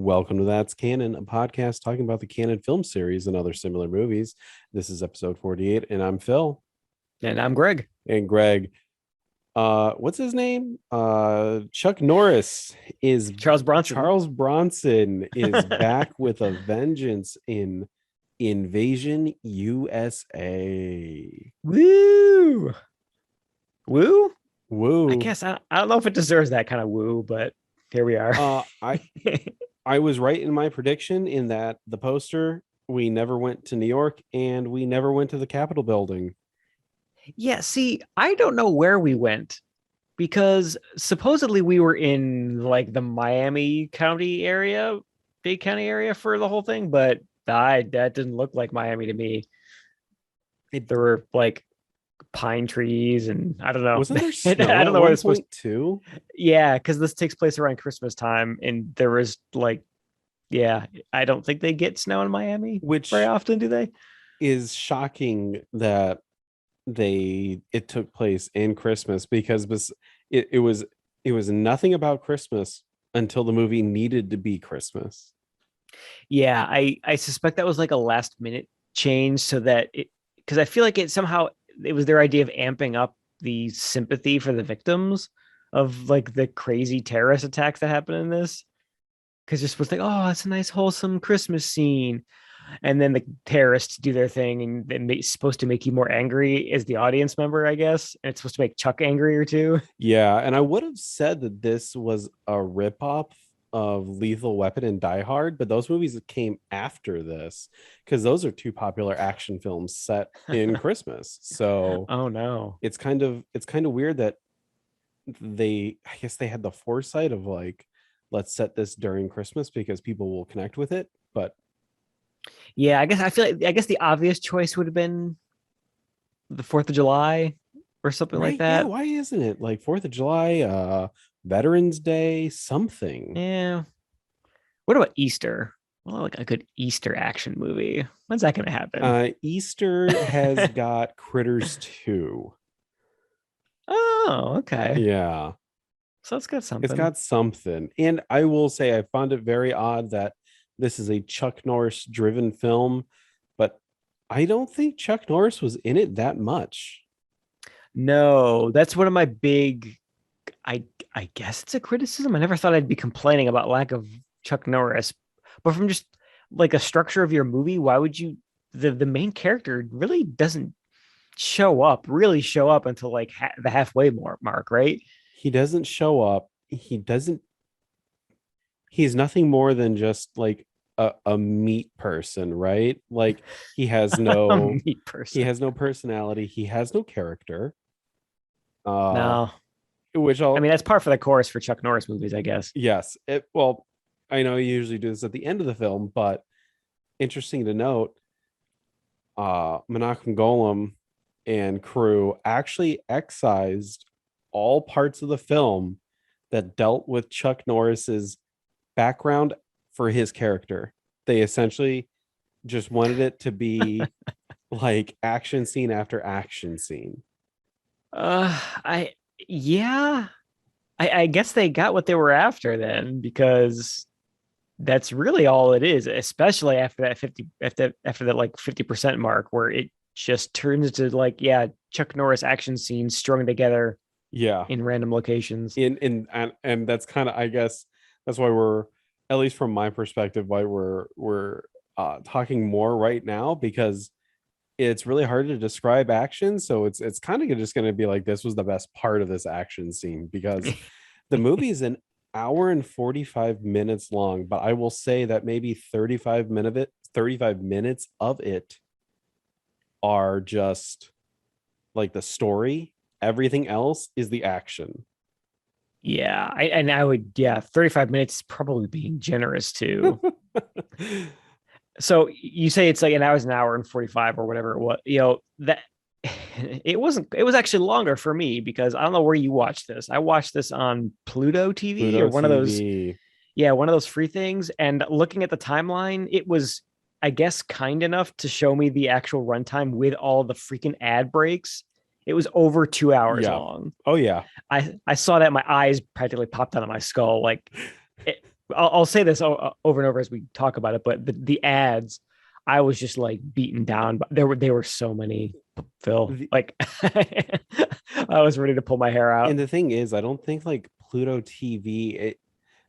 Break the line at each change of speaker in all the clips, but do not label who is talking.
Welcome to That's Canon, a podcast talking about the canon film series and other similar movies. This is episode 48, and I'm Phil.
And I'm Greg.
And Greg, what's his name? Chuck Norris is
Charles Bronson.
Charles Bronson is back with a vengeance in Invasion USA.
Woo! Woo?
Woo.
I guess I don't know if it deserves that kind of woo, but here we are.
I was right in my prediction in that the poster, we never went to New York and we never went to the Capitol building.
Yeah, see, I don't know where we went because supposedly we were in like the Miami County area, Dade County area for the whole thing, but that didn't look like Miami to me. There were like pine trees and I don't know.
Wasn't there snow
I don't
at
know where
one
it's supposed
point too?
Yeah, because this takes place around Christmas time, and there was like, yeah, I don't think they get snow in Miami
Which
very often, do they?
is shocking that it took place in Christmas because it was nothing about Christmas until the movie needed to be Christmas.
Yeah, I suspect that was like a last minute change so that it because I feel like it was their idea of amping up the sympathy for the victims of like the crazy terrorist attacks that happened in this. Because you're supposed to think, oh, it's a nice wholesome Christmas scene, and then the terrorists do their thing, and it's supposed to make you more angry as the audience member, I guess. And it's supposed to make Chuck angrier too.
Yeah, and I would have said that this was a ripoff of Lethal Weapon and Die Hard, but those movies came after this because those are two popular action films set in Christmas. So
Oh no.
it's kind of weird that I guess they had the foresight of like, let's set this during Christmas because people will connect with it. But
Yeah, I guess the obvious choice would have been the 4th of July or something like
right, yeah,
that.
why isn't it like 4th of July, Veterans Day, something?
Yeah. What about Easter? Well, like a good Easter action movie. When's that gonna happen?
Easter has got Critters 2.
Oh, okay.
Yeah,
So it's got
it's
something.
got something. And I will say I found it very odd that this is a Chuck Norris driven film, but I don't think Chuck Norris was in it that much.
No, that's one of my big I I guess it's a criticism. I never thought I'd be complaining about lack of Chuck Norris, but from just like a structure of your movie, why would you the main character really doesn't really show up until like the halfway mark, right?
He doesn't show up. He's nothing more than just like a meat person, right? Like he has
A
no
meat
he
person.
has no personality, he has no character. Uh
No,
which
I
I'll
mean that's par for the course for Chuck Norris movies, I guess.
yes, well, I know you usually do this at the end of the film, but interesting to note, Menachem Golem and crew actually excised all parts of the film that dealt with Chuck Norris's background for his character. They essentially just wanted it to be like action scene after action scene.
I yeah, I guess they got what they were after then because that's really all it is, especially after that 50 after that like 50% mark where it just turns into like yeah, Chuck Norris action scenes strung together
Yeah.
in random locations.
And that's kind of, I guess that's why we're, at least from my perspective, why we're talking more right now, because it's really hard to describe action. So it's kind of just going to be like, this was the best part of this action scene because the movie is an hour and 45 minutes long, but I will say that maybe 35 minutes of it are just like the story. Everything else is the action.
Yeah, I would, yeah, 35 minutes probably being generous too. So you say it's like an hour and 45 or whatever it was, that it was actually longer for me because I don't know where you watched this. I watched this on Pluto TV
Pluto
or one of those,
TV.
yeah, one of those free things. And looking at the timeline, it was, I guess, kind enough to show me the actual runtime with all the freaking ad breaks. It was over 2 hours
Yeah.
long.
Oh yeah.
I saw that my eyes practically popped out of my skull. Like I'll say this over and over as we talk about it, but the ads, I was just like beaten down. But there were so many, Phil.
The-
Like I was ready to pull my hair out.
and the thing is, I don't think like Pluto TV,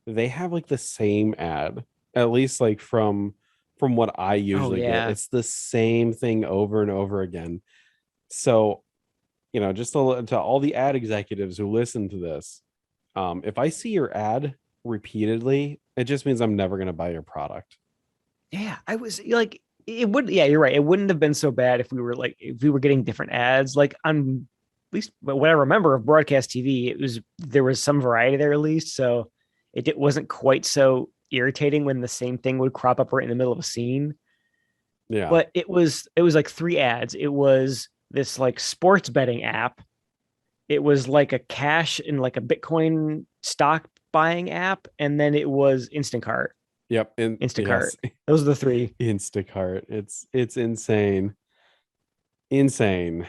they have like the same ad, at least like from what I
Oh
usually get.
yeah.
It's the same thing over and over again. So, just to all the ad executives who listen to this, if I see your ad repeatedly, it just means I'm never going to buy your product.
Yeah, I was like, it would. Yeah, you're right. It wouldn't have been so bad if we were getting different ads. Like on at least what I remember of broadcast TV, there was some variety there at least, so it wasn't quite so irritating when the same thing would crop up right in the middle of a scene.
Yeah.
But it was like three ads. It was this like sports betting app. It was like a cash and like a Bitcoin stock buying app, and then it was Instacart.
Yep. And
Instacart.
yes,
Those are the three.
Instacart. It's insane. Insane.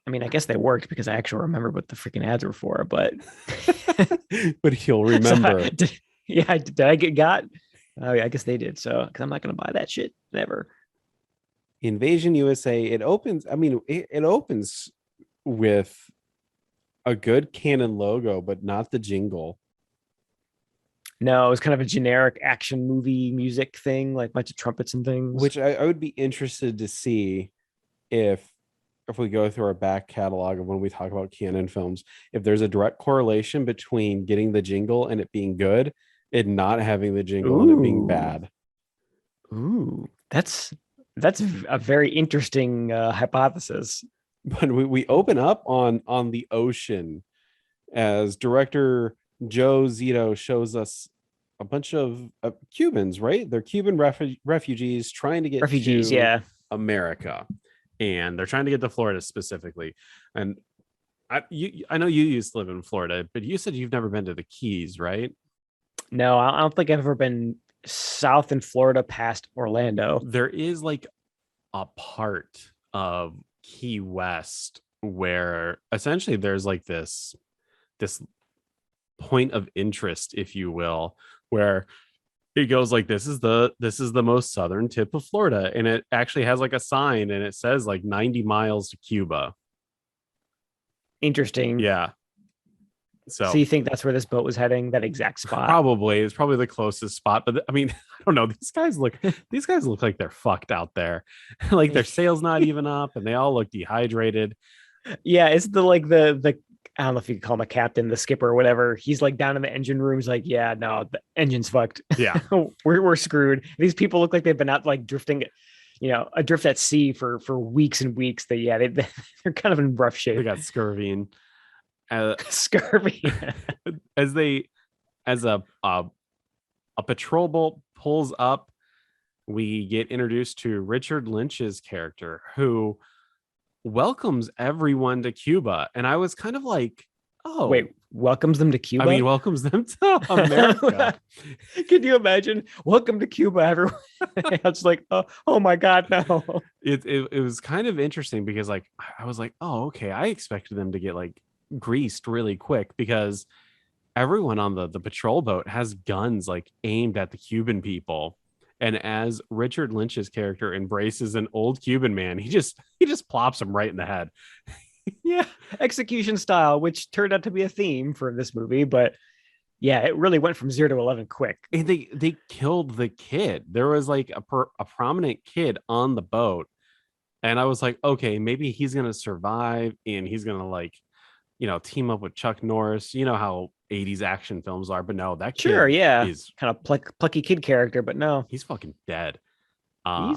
I mean, I guess they worked because I actually remember what the freaking ads were for. But
But he'll
so,
remember.
yeah, did I get got? Oh yeah, I guess they did. So because I'm not gonna buy that shit never.
Invasion USA, it opens, I mean, it opens with a good Canon logo, but not the jingle.
No, it was kind of a generic action movie music thing, like a bunch of trumpets and things.
Which I would be interested to see if we go through our back catalog of when we talk about Canon films, if there's a direct correlation between getting the jingle and it being good and not having the jingle and it being
Ooh,
bad.
ooh, that's a very interesting hypothesis.
But we open up on the ocean as director Joe Zito shows us a bunch of Cubans, right? They're Cuban refugees trying to get
Refugees,
to
yeah.
America, and they're trying to get to Florida specifically. And I know you used to live in Florida, but you said you've never been to the Keys, right?
No, I don't think I've ever been south in Florida past Orlando.
There is like a part of Key West where essentially there's like this point of interest, if you will, where it goes like this is the most southern tip of Florida, and it actually has like a sign and it says like 90 miles to Cuba.
Interesting.
Yeah.
So
So
you think that's where this boat was heading? That exact spot?
probably it's probably the closest spot, but I mean, I don't know. These guys look like they're fucked out there. Like their sail's not even up and they all look dehydrated.
Yeah, it's the like the I don't know if you could call him a captain, the skipper, or whatever. He's like down in the engine room. He's like, yeah, no, the engine's fucked.
Yeah.
we're screwed. These people look like they've been out like drifting, adrift at sea for weeks and weeks. They're kind of in rough
They
shape.
got scurvy, and
Scurvy.
as they as a patrol boat pulls up, we get introduced to Richard Lynch's character, who welcomes everyone to Cuba. And I was kind of like, oh,
Wait, welcomes them to
I mean,
Cuba?
welcomes them to America.
Could you imagine? Welcome to Cuba, everyone. I was like, oh my God, no.
It was kind of interesting because like I was like, oh, okay. I expected them to get like greased really quick because everyone on the patrol boat has guns like aimed at the Cuban people. And as Richard Lynch's character embraces an old Cuban man, he just plops him right in the head.
Yeah, execution style, which turned out to be a theme for this movie, but yeah, it really went from 0 to 11 quick.
And they killed the kid. There was like a prominent kid on the boat, and I was like, okay, maybe he's gonna survive, and he's gonna like, team up with Chuck Norris. You know how 80s action films are, but no, that
Sure,
kid
yeah,
is
kind of plucky kid character, but no,
he's fucking dead. Uh,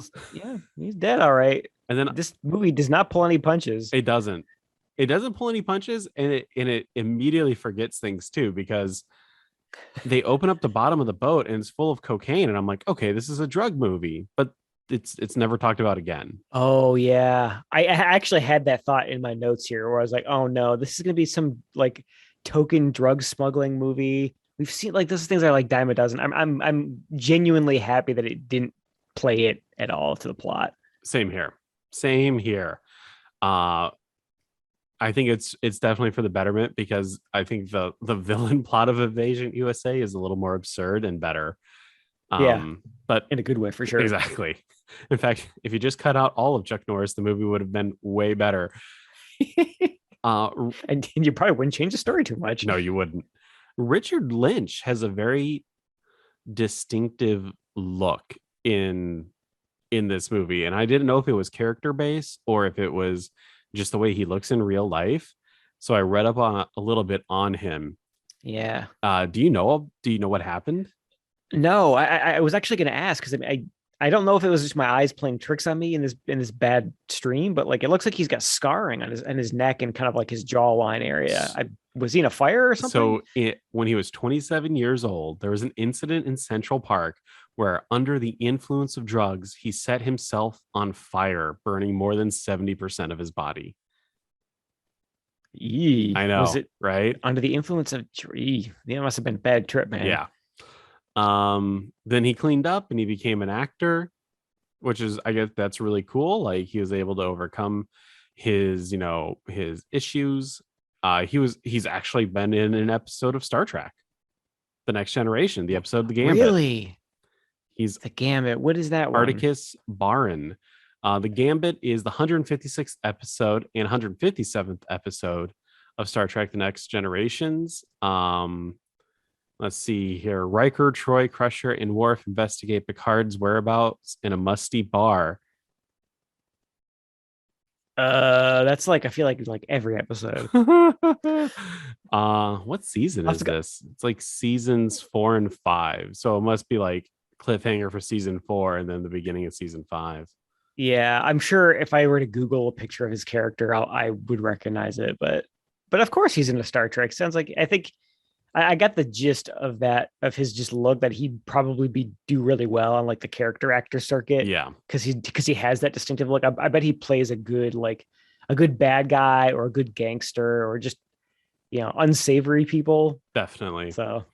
he's dead. All right.
and then
This movie does not pull any punches.
it doesn't pull any punches, and it immediately forgets things too, because they open up the bottom of the boat and it's full of cocaine, and I'm like, okay, this is a drug movie, but it's never talked about again.
Oh yeah, I actually had that thought in my notes here, where I was like, oh no, this is gonna be some like token drug smuggling movie. We've seen like this is things I like dime a dozen. I'm genuinely happy that it didn't play it at all to the plot.
Same here. Uh I think it's definitely for the betterment, because I think the villain plot of Invasion USA is a little more absurd and better.
Yeah,
But
in a good way for sure.
exactly. In fact, if you just cut out all of Chuck Norris, the movie would have been way better.
And you probably wouldn't change the story too much.
No, you wouldn't. Richard Lynch has a very distinctive look in this movie, and I didn't know if it was character based or if it was just the way he looks in real life. So I read up on a little bit on him.
Yeah.
Do you know what happened?
No, I was actually going to ask because I don't know if it was just my eyes playing tricks on me in this bad stream, but like it looks like he's got scarring on his neck and kind of like his jawline area. Was he in a fire or something?
So when he was 27 years old, there was an incident in Central Park where, under the influence of drugs, he set himself on fire, burning more than 70% of his body. I
Was
know,
it
right?
under the influence of tree? That must have been a bad trip, man.
Yeah. Then he cleaned up and he became an actor, which is, I guess that's really cool. Like, he was able to overcome his issues. He's actually been in an episode of Star Trek, The Next Generation, the episode The Gambit.
Really?
He's
The Gambit. What is that one?
Articus Barin. The Gambit is the 156th episode and 157th episode of Star Trek: The Next Generations. Let's see here. Riker, Troy, Crusher, and Worf investigate Picard's whereabouts in a musty bar.
That's like, I feel like every episode.
What season is this? It's like seasons 4 and 5. So it must be like cliffhanger for season 4 and then the beginning of season 5.
Yeah, I'm sure if I were to Google a picture of his character, I would recognize it. But of course he's in a Star Trek. Sounds like, I think I got the gist of that, of his just look, that he'd probably do really well on like the character actor circuit.
Yeah,
because he has that distinctive look. I bet he plays a good bad guy or a good gangster or just unsavory people.
definitely.
So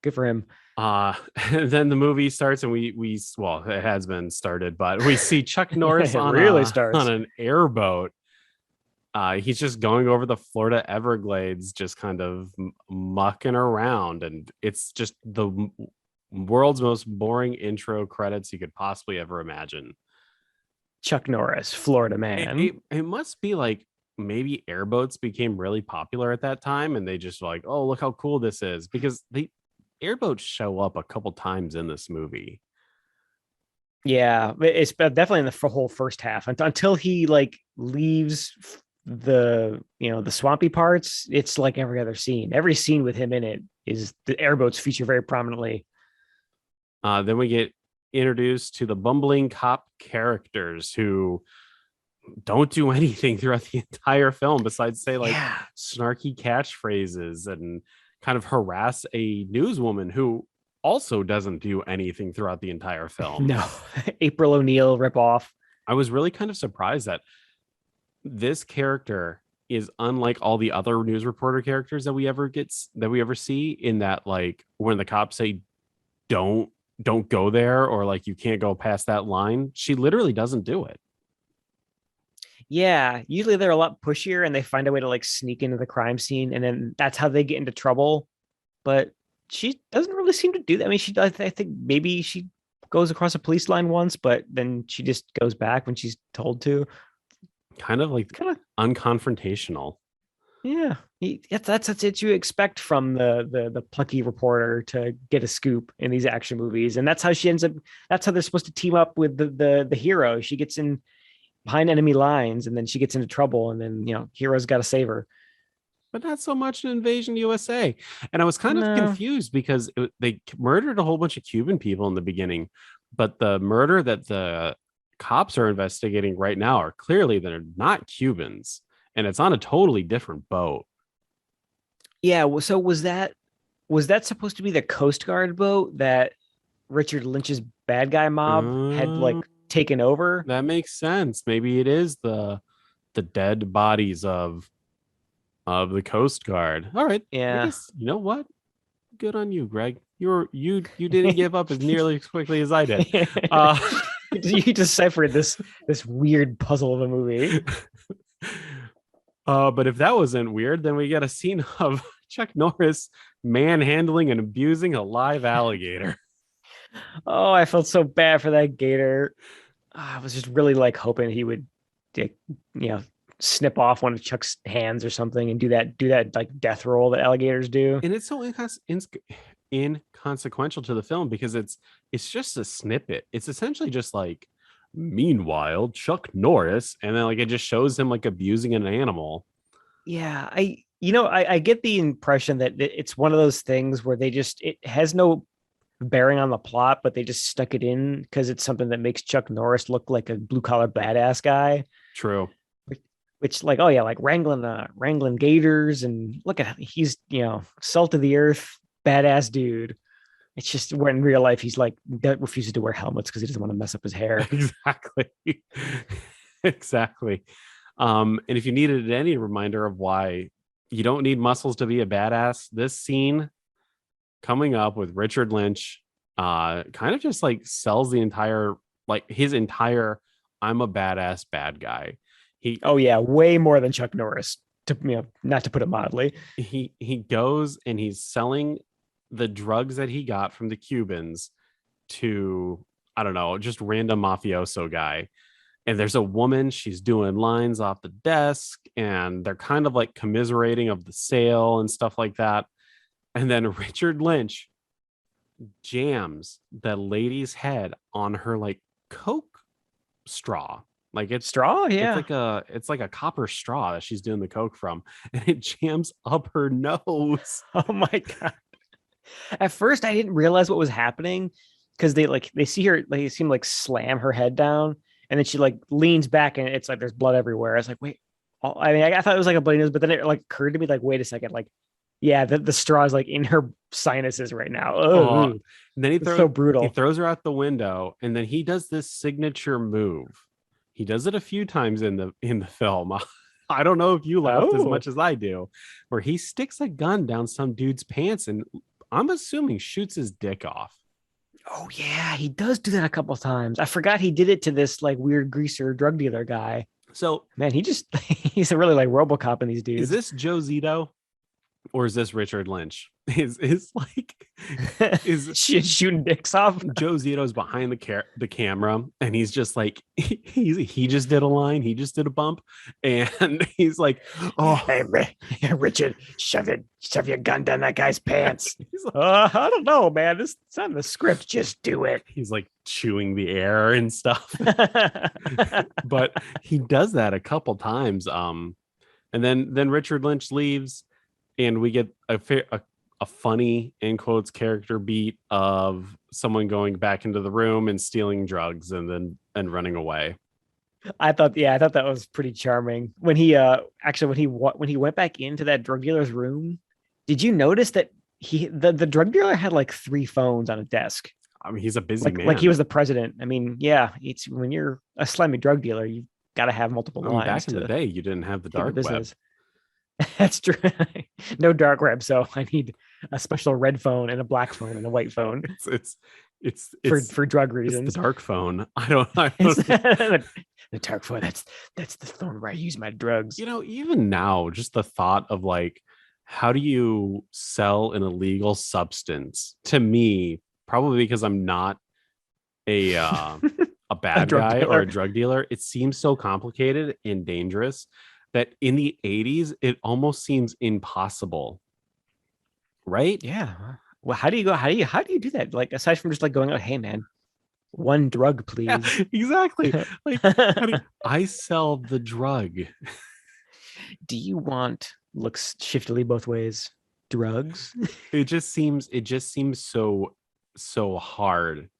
good for him.
Then the movie starts, and we well, it has been started, but we see Chuck Norris on an airboat. He's just going over the Florida Everglades, just kind of mucking around, and it's just the world's most boring intro credits you could possibly ever imagine.
Chuck Norris, Florida man.
It must be like maybe airboats became really popular at that time, and they just like, oh, look how cool this is, because the airboats show up a couple times in this movie.
Yeah, it's definitely in the whole first half until he like leaves the swampy parts. It's like every other scene. Every scene with him in it is the airboats feature very prominently.
Then we get introduced to the bumbling cop characters who don't do anything throughout the entire film besides say like snarky catchphrases and kind of harass a newswoman who also doesn't do anything throughout the entire film.
No, April O'Neil ripoff.
I was really kind of surprised that this character is unlike all the other news reporter characters that we ever see, in that like when the cops say don't go there, or like you can't go past that line, she literally doesn't do it.
Yeah, usually they're a lot pushier and they find a way to like sneak into the crime scene, and then that's how they get into trouble. But she doesn't really seem to do that. I mean, I think maybe she goes across a police line once, but then she just goes back when she's told to.
Kind of unconfrontational.
Yeah, that's what you expect from the plucky reporter to get a scoop in these action movies, and that's how she ends up. That's how they're supposed to team up with the hero. She gets in behind enemy lines, and then she gets into trouble, and then hero's got to save her.
But not so much in Invasion USA. And I was kind of confused because they murdered a whole bunch of Cuban people in the beginning, but the murder that the cops are investigating right now are clearly they're not Cubans, and it's on a totally different boat.
Yeah. So was that supposed to be the Coast Guard boat that Richard Lynch's bad guy mob had like taken over?
That makes sense. Maybe it is the dead bodies of the Coast Guard. All right.
Yeah.
You know what? Good on you, Greg. You didn't give up as nearly as quickly as I did.
You deciphered this weird puzzle of a movie.
But if that wasn't weird, then we get a scene of Chuck Norris manhandling and abusing a live alligator.
Oh, I felt so bad for that gator. I was just really like hoping he would, you know, snip off one of Chuck's hands or something and do that like death roll that alligators do.
And it's so inconsequential to the film because it's just a snippet. It's essentially just like, meanwhile, Chuck Norris, and then like it just shows him like abusing an animal.
Yeah, I get the impression that it's one of those things where it has no bearing on the plot, but they just stuck it in because it's something that makes Chuck Norris look like a blue collar badass guy.
True.
Which like, oh yeah, like wrangling gators, and look at he's salt of the earth badass dude. It's just when in real life he's like refuses to wear helmets because he doesn't want to mess up his hair.
Exactly. Exactly. And if you needed any reminder of why you don't need muscles to be a badass, this scene coming up with Richard Lynch kind of just like sells the entire, like his entire I'm a badass bad guy.
Oh yeah, way more than Chuck Norris, to not to put it mildly.
He goes and he's selling the drugs that he got from the Cubans to, I don't know, just random mafioso guy. And there's a woman, she's doing lines off the desk, and they're kind of like commiserating of the sale and stuff like that. And then Richard Lynch jams the lady's head on her like Coke straw. Like it's
straw, yeah.
It's like a copper straw that she's doing the Coke from, and it jams up her nose.
Oh my god. At first I didn't realize what was happening because they see her, they seem like slam her head down, and then she like leans back and it's like there's blood everywhere. I was like, wait. I mean, I thought it was like a bloody nose, but then it like occurred to me like, wait a second, like, yeah, the straw is like in her sinuses right now. Oh,
and then
it's so brutal.
He throws her out the window, and then he does this signature move. He does it a few times in the film. I don't know if you laughed as much as I do, where he sticks a gun down some dude's pants and I'm assuming shoots his dick off.
Oh yeah, he does do that a couple times. I forgot he did it to this like weird greaser drug dealer guy.
So
man, he's a really like RoboCop in these dudes.
Is this Joe Zito? Or is this Richard Lynch? Is
shooting dicks off?
Joe Zito's behind the camera, and he's just like he just did a line, he just did a bump, and he's like, "Oh,
hey, Richard, shove your gun down that guy's pants." He's like, I don't know, man. This it's on the script. Just do it.
He's like chewing the air and stuff, but he does that a couple times. And then Richard Lynch leaves. And we get a funny, in quotes, character beat of someone going back into the room and stealing drugs and running away.
I thought that was pretty charming. When he when he went back into that drug dealer's room, did you notice that the drug dealer had like 3 phones on a desk?
I mean, he's a busy man.
Like he was the president. I mean, yeah, it's when you're a slimy drug dealer, you got to have multiple lines.
Back in the day, you didn't have the dark web.
That's true. No dark web, so I need a special red phone and a black phone and a white phone.
It's
for drug reasons.
It's the dark phone. I don't
the dark phone. That's the phone where I use my drugs.
You know, even now, just the thought of like, how do you sell an illegal substance? To me, probably because I'm not a bad guy or a drug dealer, it seems so complicated and dangerous that in the 80s, it almost seems impossible. Right?
Yeah. Well, how do you do that? Like, aside from just like going out, hey man, one drug, please.
Yeah, exactly. Like, I sell the drug.
Do you want, looks shiftily both ways, drugs?
It just seems so hard.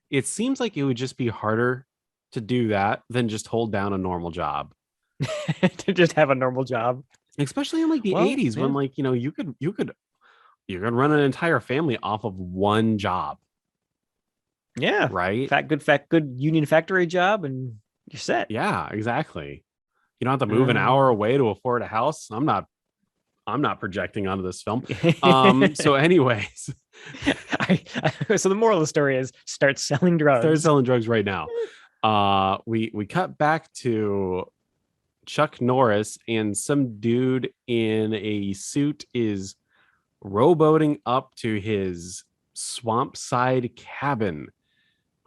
It seems like it would just be harder to do that than just hold down a normal job.
To just have a normal job,
especially in like the 80s, when like, you know, you could run an entire family off of one job.
Yeah,
right.
Fat good union factory job, and you're set.
Yeah, exactly. You don't have to move an hour away to afford a house. I'm not projecting onto this film. So anyways,
so the moral of the story is start selling drugs.
Start selling drugs right now. We cut back to Chuck Norris and some dude in a suit is rowboating up to his swamp side cabin.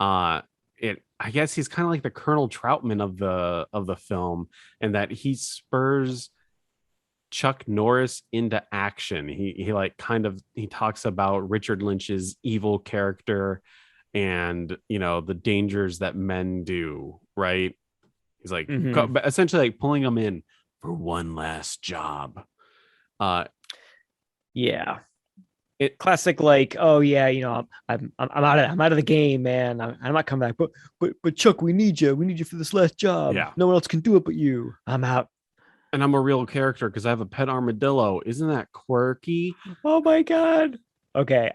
Uh it I guess he's kind of like the Colonel Troutman of the film, and that he spurs Chuck Norris into action. He like kind of he talks about Richard Lynch's evil character and the dangers that men do, right? He's like
Hmm.
essentially like pulling them in for one last job. Uh
Yeah.
it
Classic, like, oh yeah, I'm out of the game, man. I'm not coming back. But Chuck, we need you. We need you for this last job.
yeah.
No one else can do it but you. I'm out.
And I'm a real character because I have a pet armadillo. Isn't that quirky?
Oh my god. Okay,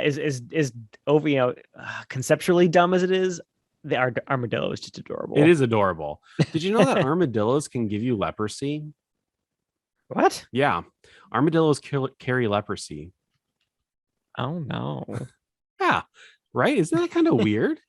is over. Conceptually dumb as it is, the armadillo is just
It
adorable.
is adorable. Did you know that armadillos can give you leprosy?
What?
Yeah, armadillos carry leprosy.
Oh no.
Yeah, right. Isn't that kind of weird?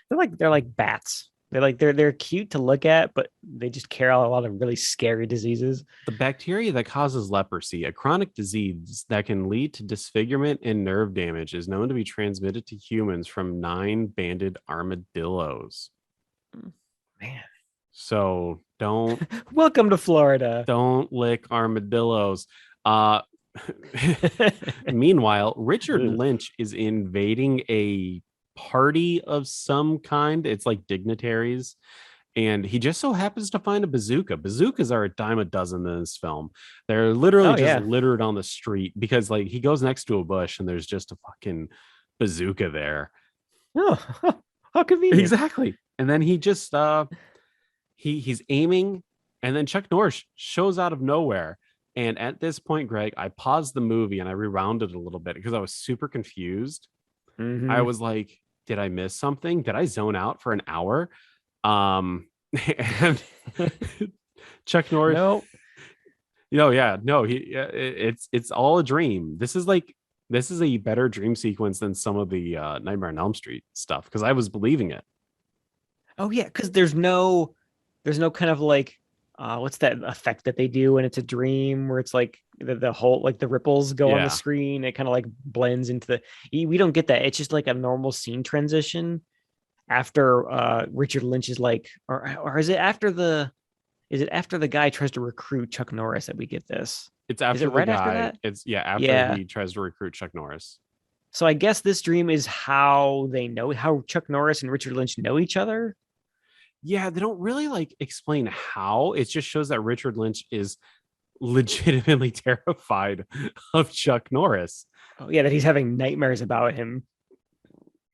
They're like bats. They're cute to look at, but they just carry a lot of really scary diseases.
The bacteria that causes leprosy, a chronic disease that can lead to disfigurement and nerve damage, is known to be transmitted to humans from nine-banded armadillos.
Man.
So
Welcome to Florida.
don't lick armadillos. Uh Meanwhile, Richard
Ugh.
Lynch is invading a party of some kind. It's like dignitaries. And he just so happens to find a bazooka. Bazookas are a dime a dozen in this film. They're literally
Oh
just
yeah.
littered on the street because, like, he goes next to a bush and there's just a fucking bazooka there.
Oh, how convenient.
Exactly. And then he just he's aiming, and then Chuck Norris shows out of nowhere. And at this point, Greg, I paused the movie and I rewound it a little bit because I was super confused. I
Hmm.
was like, did I miss something? Did I zone out for an hour? And Chuck Norris,
No.
yeah, no, it's all a dream. This is a better dream sequence than some of the Nightmare on Elm Street stuff because I was believing it.
Oh yeah, because there's no kind of like what's that effect that they do when it's a dream where it's like the whole like the ripples go on the
Yeah,
screen. It kind of like blends into we don't get that. It's just like a normal scene transition after Richard Lynch is like, or is it after the guy tries to recruit Chuck Norris that we get this?
it's
Is it
after the
right after
guy.
that?
It's yeah, after
Yeah.
he tries to recruit Chuck Norris.
So I guess this dream is how Chuck Norris and Richard Lynch know each other.
Yeah, they don't really like explain how. It just shows that Richard Lynch is legitimately terrified of Chuck Norris.
Oh yeah, that he's having nightmares about him.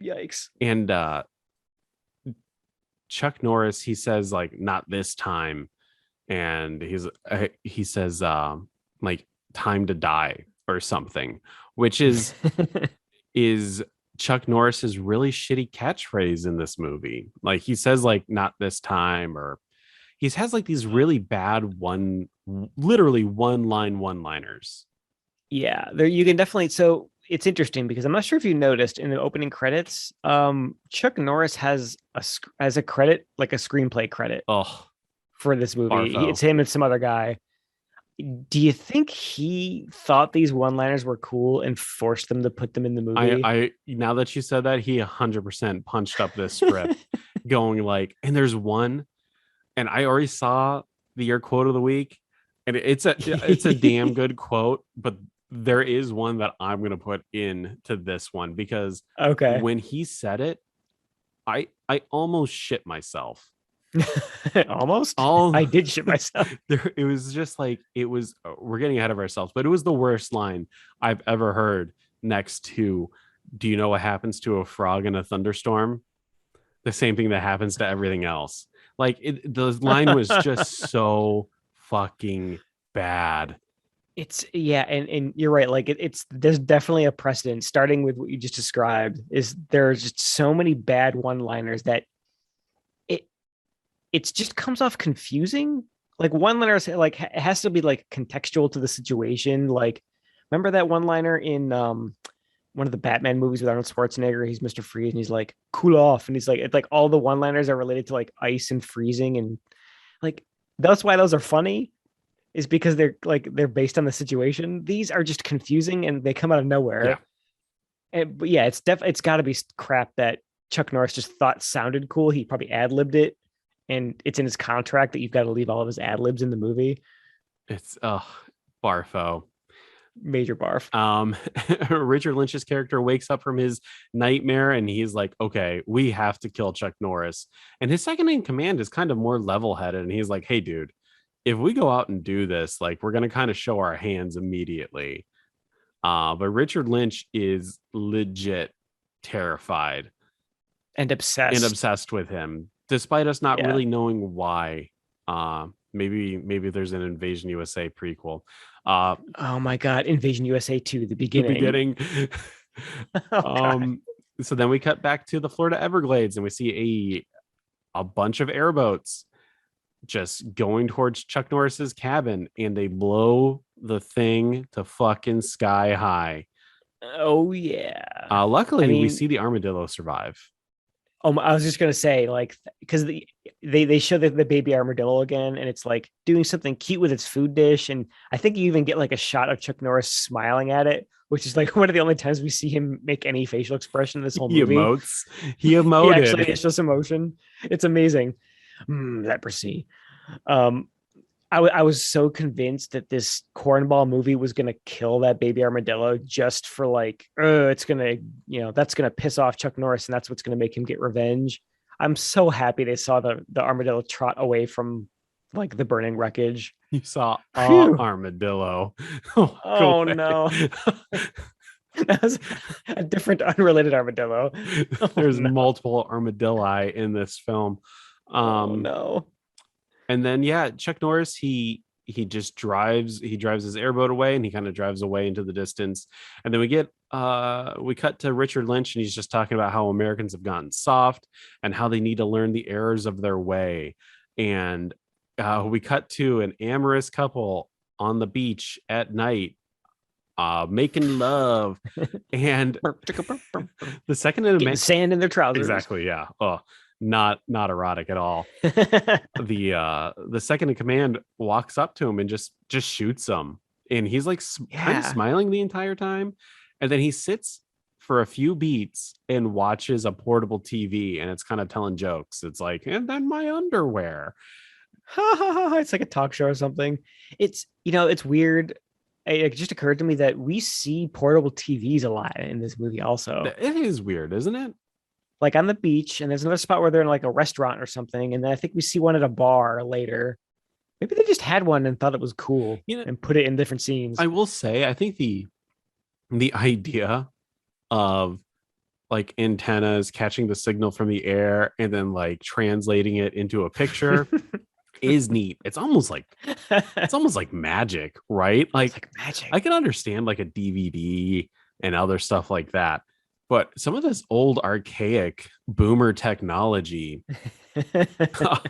Yikes.
And Chuck Norris, he says like not this time, and he says like time to die or something, which is Chuck Norris's really shitty catchphrase in this movie. Like he says like not this time, or he has like these really bad literally one liners.
Yeah, there you can definitely. So it's interesting because I'm not sure if you noticed in the opening credits, Chuck Norris has a credit, like a screenplay credit
Oh,
for this movie.
Arfo.
It's him and some other guy. Do you think he thought these one-liners were cool and forced them to put them in the movie?
I now that you said that, he 100% punched up this script, going like, and there's one, and I already saw the year quote of the week, and it's a damn good quote, but there is one that I'm gonna put in to this one because
Okay.
when he said it, I almost shit myself.
Almost.
All
I did shit myself.
there, it was just like we're getting ahead of ourselves, but it was the worst line I've ever heard. Next to, do you know what happens to a frog in a thunderstorm? The same thing that happens to everything else. Like the line was just so fucking bad.
It's yeah, and you're right. Like it's there's definitely a precedent. Starting with what you just described, is there's just so many bad one-liners that it it's just comes off confusing. Like one-liners, like it has to be like contextual to the situation. Like remember that one-liner in one of the Batman movies with Arnold Schwarzenegger? He's Mr. Freeze, and he's like cool off, and he's like it's like all the one-liners are related to like ice and freezing, and like That's why those are funny, is because they're based on the situation. These are just confusing and they come out of
Yeah.
nowhere. But yeah, it's got to be crap that Chuck Norris just thought sounded cool. He probably ad libbed it, and it's in his contract that you've got to leave all of his ad libs in the movie.
It's barfo.
Major barf.
Richard Lynch's character wakes up from his nightmare and he's like, okay, we have to kill Chuck Norris. And his second in command is kind of more level-headed, and he's like, hey dude, if we go out and do this, like, we're gonna kind of show our hands immediately. But Richard Lynch is legit terrified
And
and
obsessed.
obsessed with him, despite us not
Yeah.
really knowing why. Maybe there's an Invasion USA prequel.
Oh my God. Invasion USA 2, the
The
beginning.
beginning.
Oh God.
um, so then we cut back to the Florida Everglades and we see a bunch of airboats just going towards Chuck Norris's cabin, and they blow the thing to fucking sky high.
Oh yeah. I
Luckily, we
mean,
see the armadillo survive.
I was just gonna say, like, because they show the baby armadillo again, and it's like doing something cute with its food dish, and I think you even get like a shot of Chuck Norris smiling at it, which is like one of the only times we see him make any facial expression in this whole
He
movie.
emotes. He
He actually
emoted.
is just emotion. It's amazing. Leprosy. Um, I was so convinced that this cornball movie was gonna kill that baby armadillo just for like, it's gonna, that's gonna piss off Chuck Norris, and that's what's gonna make him get revenge. I'm so happy they saw the armadillo trot away from like the burning wreckage.
You saw a
Phew.
armadillo. Walk
Oh no.
away.
That was a different unrelated armadillo. Oh
There's
no.
multiple armadilli in this film.
Oh
Um,
no.
and then yeah, Chuck Norris, he just drives his airboat away, and he kind of drives away into the distance. And then we cut to Richard Lynch, and he's just talking about how Americans have gotten soft and how they need to learn the errors of their way. And we cut to an amorous couple on the beach at night, making love. And the second in a
Getting sand in their trousers.
exactly, yeah. Oh, not erotic at all. The second in command walks up to him and just shoots him, and he's like kind of
Yeah.
smiling the entire time. And then he sits for a few beats and watches a portable TV, and it's kind of telling jokes. It's like, and then my underwear.
It's like a talk show or something. It's weird. It just occurred to me that we see portable TVs a lot in this movie also.
It is weird, isn't it?
Like on the beach, and there's another spot where they're in like a restaurant or something, and then I think we see one at a bar later. Maybe they just had one and thought it was cool
You know,
and put it in different scenes.
I will say, I think the idea of like antennas catching the signal from the air and then like translating it into a picture is neat. It's almost like magic, right?
It's
Like
like magic.
I can understand like a DVD and other stuff like that, but some of this old archaic boomer technology,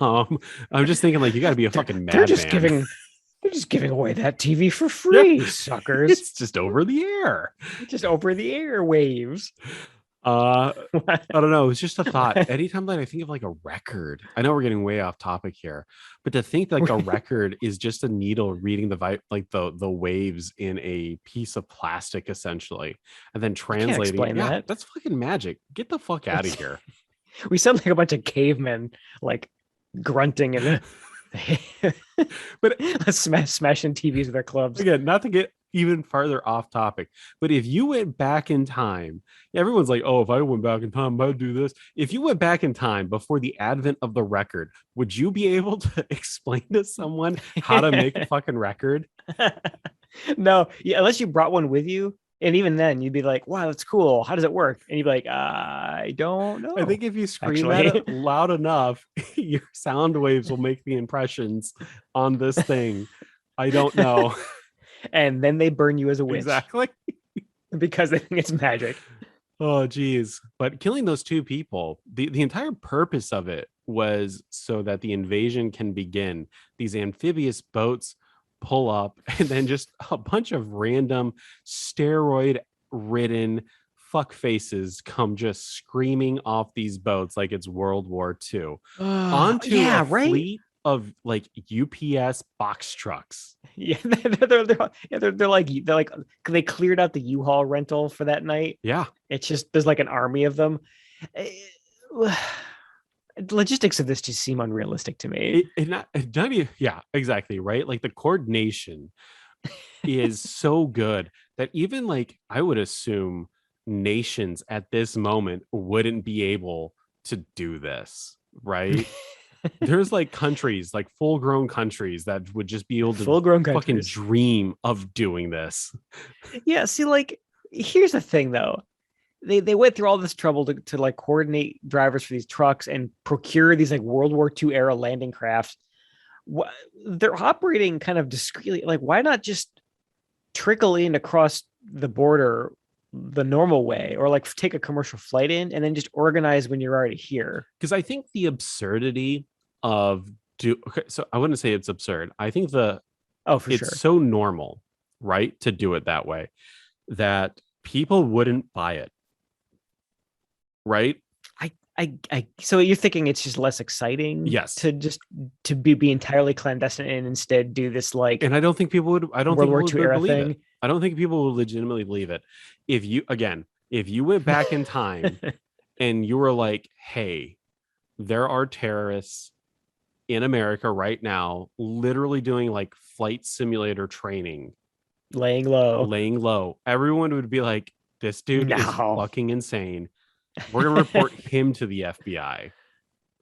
I'm just thinking like you got to be a fucking
They're just
madman.
giving away that TV for
Yeah,
free, suckers.
it's just over the air.
Just over the air waves.
I don't know. It's just a thought. Anytime that I think of like a record, I know we're getting way off topic here, but to think like a record is just a needle reading like the waves in a piece of plastic essentially, and then translating.
Explain
Yeah,
that.
that's fucking magic. Get the fuck out of here.
We sound like a bunch of cavemen, like grunting and
But
smashing TVs with their clubs.
again, not to get even farther off topic, but if you went back in time, everyone's like, oh, if I went back in time, I'd do this. If you went back in time before the advent of the record, would you be able to explain to someone how to make a fucking record?
No, yeah, unless you brought one with you. And even then, you'd be like, wow, that's cool. How does it work? And you'd be like, I don't know.
I think if you scream
actually.
at it loud enough, your sound waves will make the impressions on this thing. I don't know.
And then they burn you as a witch.
Exactly.
Because they think it's magic.
Oh, geez. But killing those two people, the entire purpose of it was so that the invasion can begin. These amphibious boats pull up, and then just a bunch of random steroid ridden fuck faces come just screaming off these boats like it's World War II onto a
right?
fleet of like UPS box trucks.
Yeah, they're like they cleared out the U-Haul rental for that night.
Yeah.
It's just there's like an army of them. Eh, Logistics of this just seem unrealistic to me.
Not even, yeah, exactly. Right. Like the coordination is so good that even like I would assume nations at this moment wouldn't be able to do this, right? There's like countries, like full grown countries that would just be able to
Full grown
fucking
countries.
dream of doing this.
Yeah, see, like here's the thing though. They went through all this trouble to like coordinate drivers for these trucks and procure these like World War II era landing crafts. They're operating kind of discreetly. Like, why not just trickle in across the border the normal way, or like take a commercial flight in and then just organize when you're already here?
Because I think the absurdity of okay, so I wouldn't say it's absurd. I think
Oh, for
it's
sure.
so normal, right, to do it that way that people wouldn't buy it, right?
So you're thinking it's just less exciting
Yes.
to just to be entirely clandestine and instead do this like
And I don't
World
think
War
people
II
would
era
believe it.
thing?
I don't think people would legitimately believe it. If you went back in time and you were like, hey, there are terrorists in America right now, literally doing like flight simulator training,
Laying low.
laying low, everyone would be like, this dude is
No.
fucking insane. We're gonna report him to the FBI,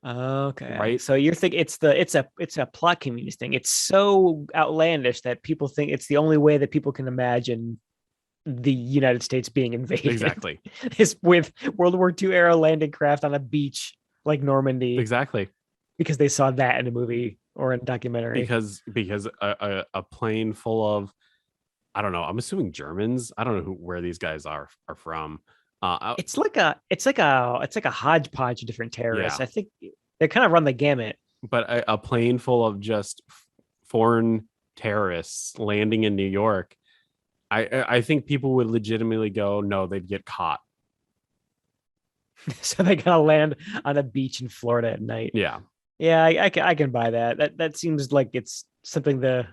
Okay.
right?
So you're thinking it's a plot communist thing. It's so outlandish that people think it's the only way that people can imagine the United States being invaded
Exactly.
is with World War II era landing craft on a beach like Normandy
Exactly.
because they saw that in a movie or in a documentary.
Because a plane full of, I don't know, I'm assuming Germans. I don't know where these guys are from.
It's like a hodgepodge of different terrorists.
Yeah,
I think they kind of run the gamut.
but a plane full of just foreign terrorists landing in New York, I think people would legitimately go, no, they'd get caught.
So they gotta land on a beach in Florida at night.
Yeah,
Yeah, I can buy that. That seems like it's something the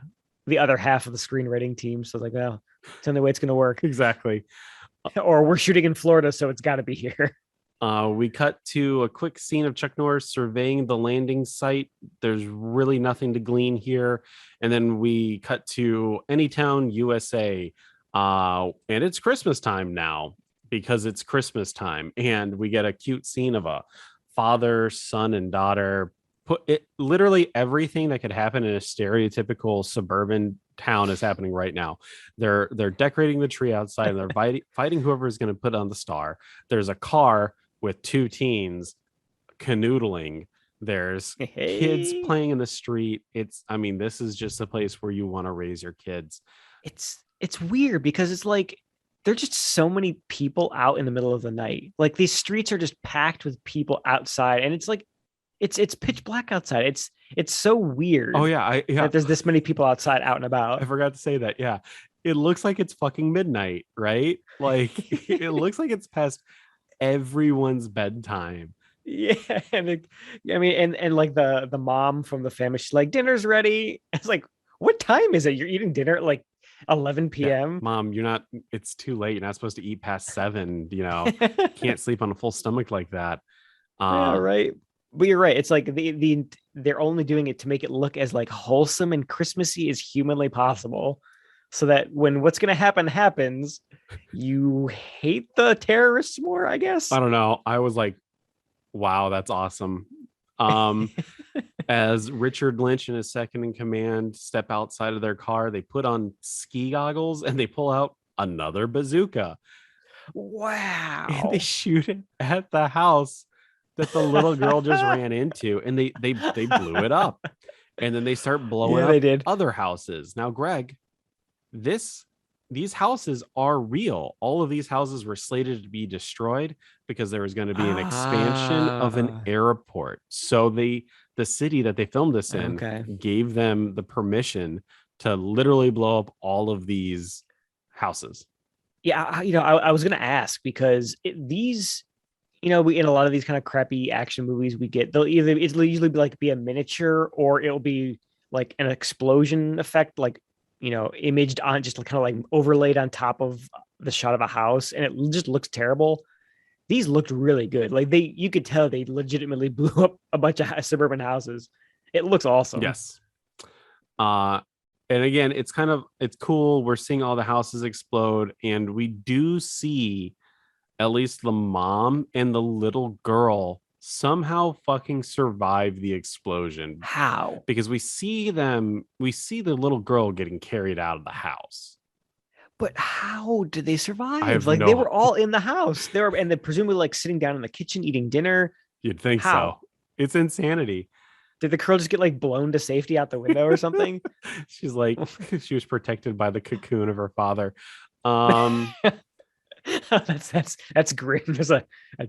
other half of the screenwriting team. So like, well, it's the only way it's gonna work.
exactly.
Or we're shooting in Florida, so it's got to be here.
We cut to a quick scene of Chuck Norris surveying the landing site. There's really nothing to glean here. And then we cut to Anytown, USA. And it's Christmas time now because it's Christmas time. And we get a cute scene of a father, son, and daughter. Put it literally everything that could happen in a stereotypical suburban town is happening right now. They're decorating the tree outside and they're fighting whoever is going to put on the star. There's a car with two teens canoodling. There's kids
Hey,
playing in the street. I mean, this is just a place where you want to raise your kids.
it's weird because it's like there's just so many people out in the middle of the night. Like these streets are just packed with people outside, and it's like it's pitch black outside. It's so
Oh
weird
yeah.
that there's this many people outside out and about.
I forgot to say that. Yeah. It looks like it's fucking midnight, right? Like it looks like it's past everyone's bedtime.
Yeah, I mean, and like the mom from the family, she's like, dinner's ready. It's like, what time is it? You're eating dinner at like 11
Yeah.
p.m.
Mom, it's too late. You're not supposed to eat past 7, can't sleep on a full stomach like that.
Yeah,
Um,
right. But you're right. It's like they're only doing it to make it look as like wholesome and Christmassy as humanly possible, so that when what's gonna happen happens, you hate the terrorists more, I guess.
I don't know. I was like, wow, that's awesome. Um, as Richard Lynch and his second in command step outside of their car, they put on ski goggles and they pull out another bazooka and they
Wow.
shoot it at the house that the little girl just ran into, and they blew it up. And then they start blowing
Yeah, they
up
did.
other houses. Now, Greg, this these houses are real. All of these houses were slated to be destroyed because there was going to be an expansion of an
Ah,
airport. So the city that they filmed this in
okay.
gave them the permission to literally blow up all of these houses.
Yeah, I was gonna ask because these we in a lot of these kind of crappy action movies we get, it'll usually be like be a miniature or it'll be like an explosion effect, like imaged on just kind of like overlaid on top of the shot of a house, and it just looks terrible. These looked really good. Like you could tell they legitimately blew up a bunch of suburban houses. It looks awesome.
Yes. Uh, and again, it's cool. We're seeing all the houses explode, and we do see at least the mom and the little girl somehow fucking survive the explosion
How?
because we see the little girl getting carried out of the house.
But how did they
I
survive?
have
Like they
no
were all in the house. They were, and they presumably like sitting down in the kitchen eating dinner.
You'd think
How?
so. It's insanity.
Did the girl just get like blown to safety out the window or something?
She's like she was protected by the cocoon of her father. Um
That's great. There's a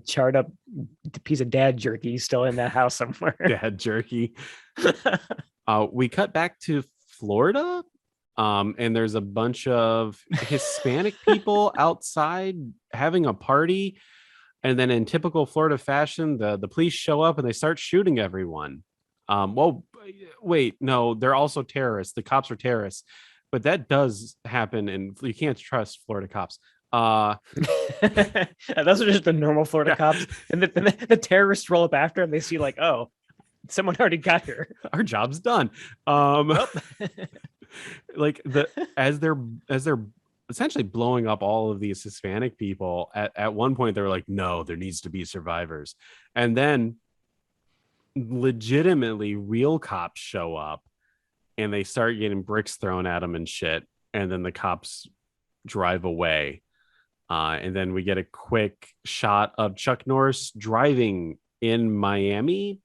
charred up piece of dad jerky still in that house somewhere.
dad jerky. We cut back to Florida. And there's a bunch of Hispanic people outside having a party. And then in typical Florida fashion, the police show up and they start shooting everyone. Well, wait, no, they're also terrorists. The cops are terrorists, but that does happen, and you can't trust Florida cops.
Those are just the normal Florida cops, and the terrorists roll up after, and they see like, oh, someone already got here.
Our job's done. Like as they're essentially blowing up all of these Hispanic people. At one point, they were like, "No, there needs to be survivors," and then legitimately real cops show up and they start getting bricks thrown at them and shit, and then the cops drive away. And then we get a quick shot of Chuck Norris driving in Miami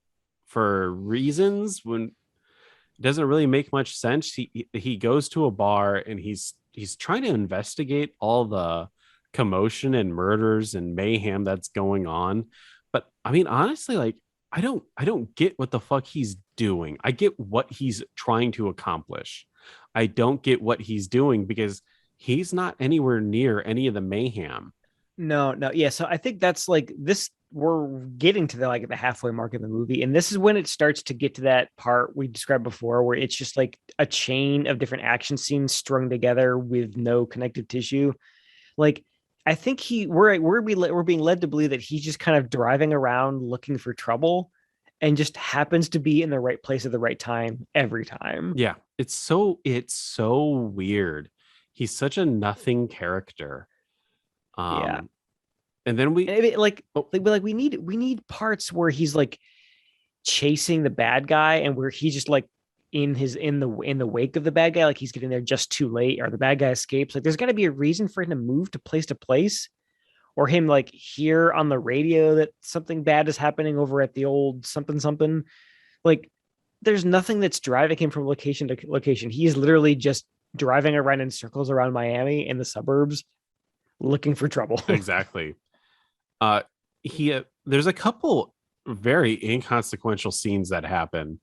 for reasons when it doesn't really make much sense. He goes to a bar and he's trying to investigate all the commotion and murders and mayhem that's going on. But I mean, honestly, like I don't get what the fuck he's doing. I get what he's trying to accomplish. I don't get what he's doing because he's not anywhere near any of the mayhem.
No, yeah. So I think that's like this. We're getting to the halfway mark of the movie, and this is when it starts to get to that part we described before, where it's just like a chain of different action scenes strung together with no connective tissue. Like I think we're being led to believe that he's just kind of driving around looking for trouble, and just happens to be in the right place at the right time every time.
Yeah, it's so weird. He's such a nothing character.
Yeah.
And then we
we need parts where he's like chasing the bad guy and where he's just like in the wake of the bad guy, like he's getting there just too late, or the bad guy escapes. Like there's got to be a reason for him to move to place, or him like hear on the radio that something bad is happening over at the old something something. Like there's nothing that's driving him from location to location. He is literally just driving around in circles around Miami in the suburbs looking for trouble.
Exactly. There's a couple very inconsequential scenes that happen,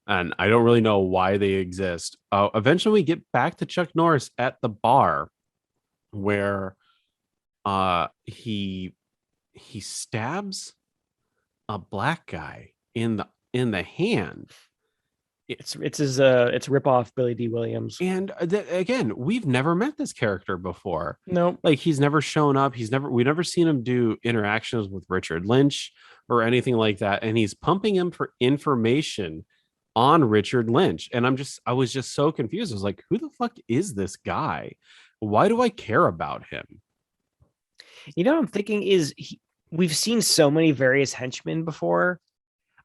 and I don't really know why they exist. Eventually we get back to Chuck Norris at the bar where he stabs a black guy in the hand.
It's rip off Billy D. Williams.
And again, we've never met this character before.
No,
like he's never shown up. We've never seen him do interactions with Richard Lynch or anything like that. And he's pumping him for information on Richard Lynch. And I was just so confused. I was like, who the fuck is this guy? Why do I care about him?
You know what I'm thinking is we've seen so many various henchmen before.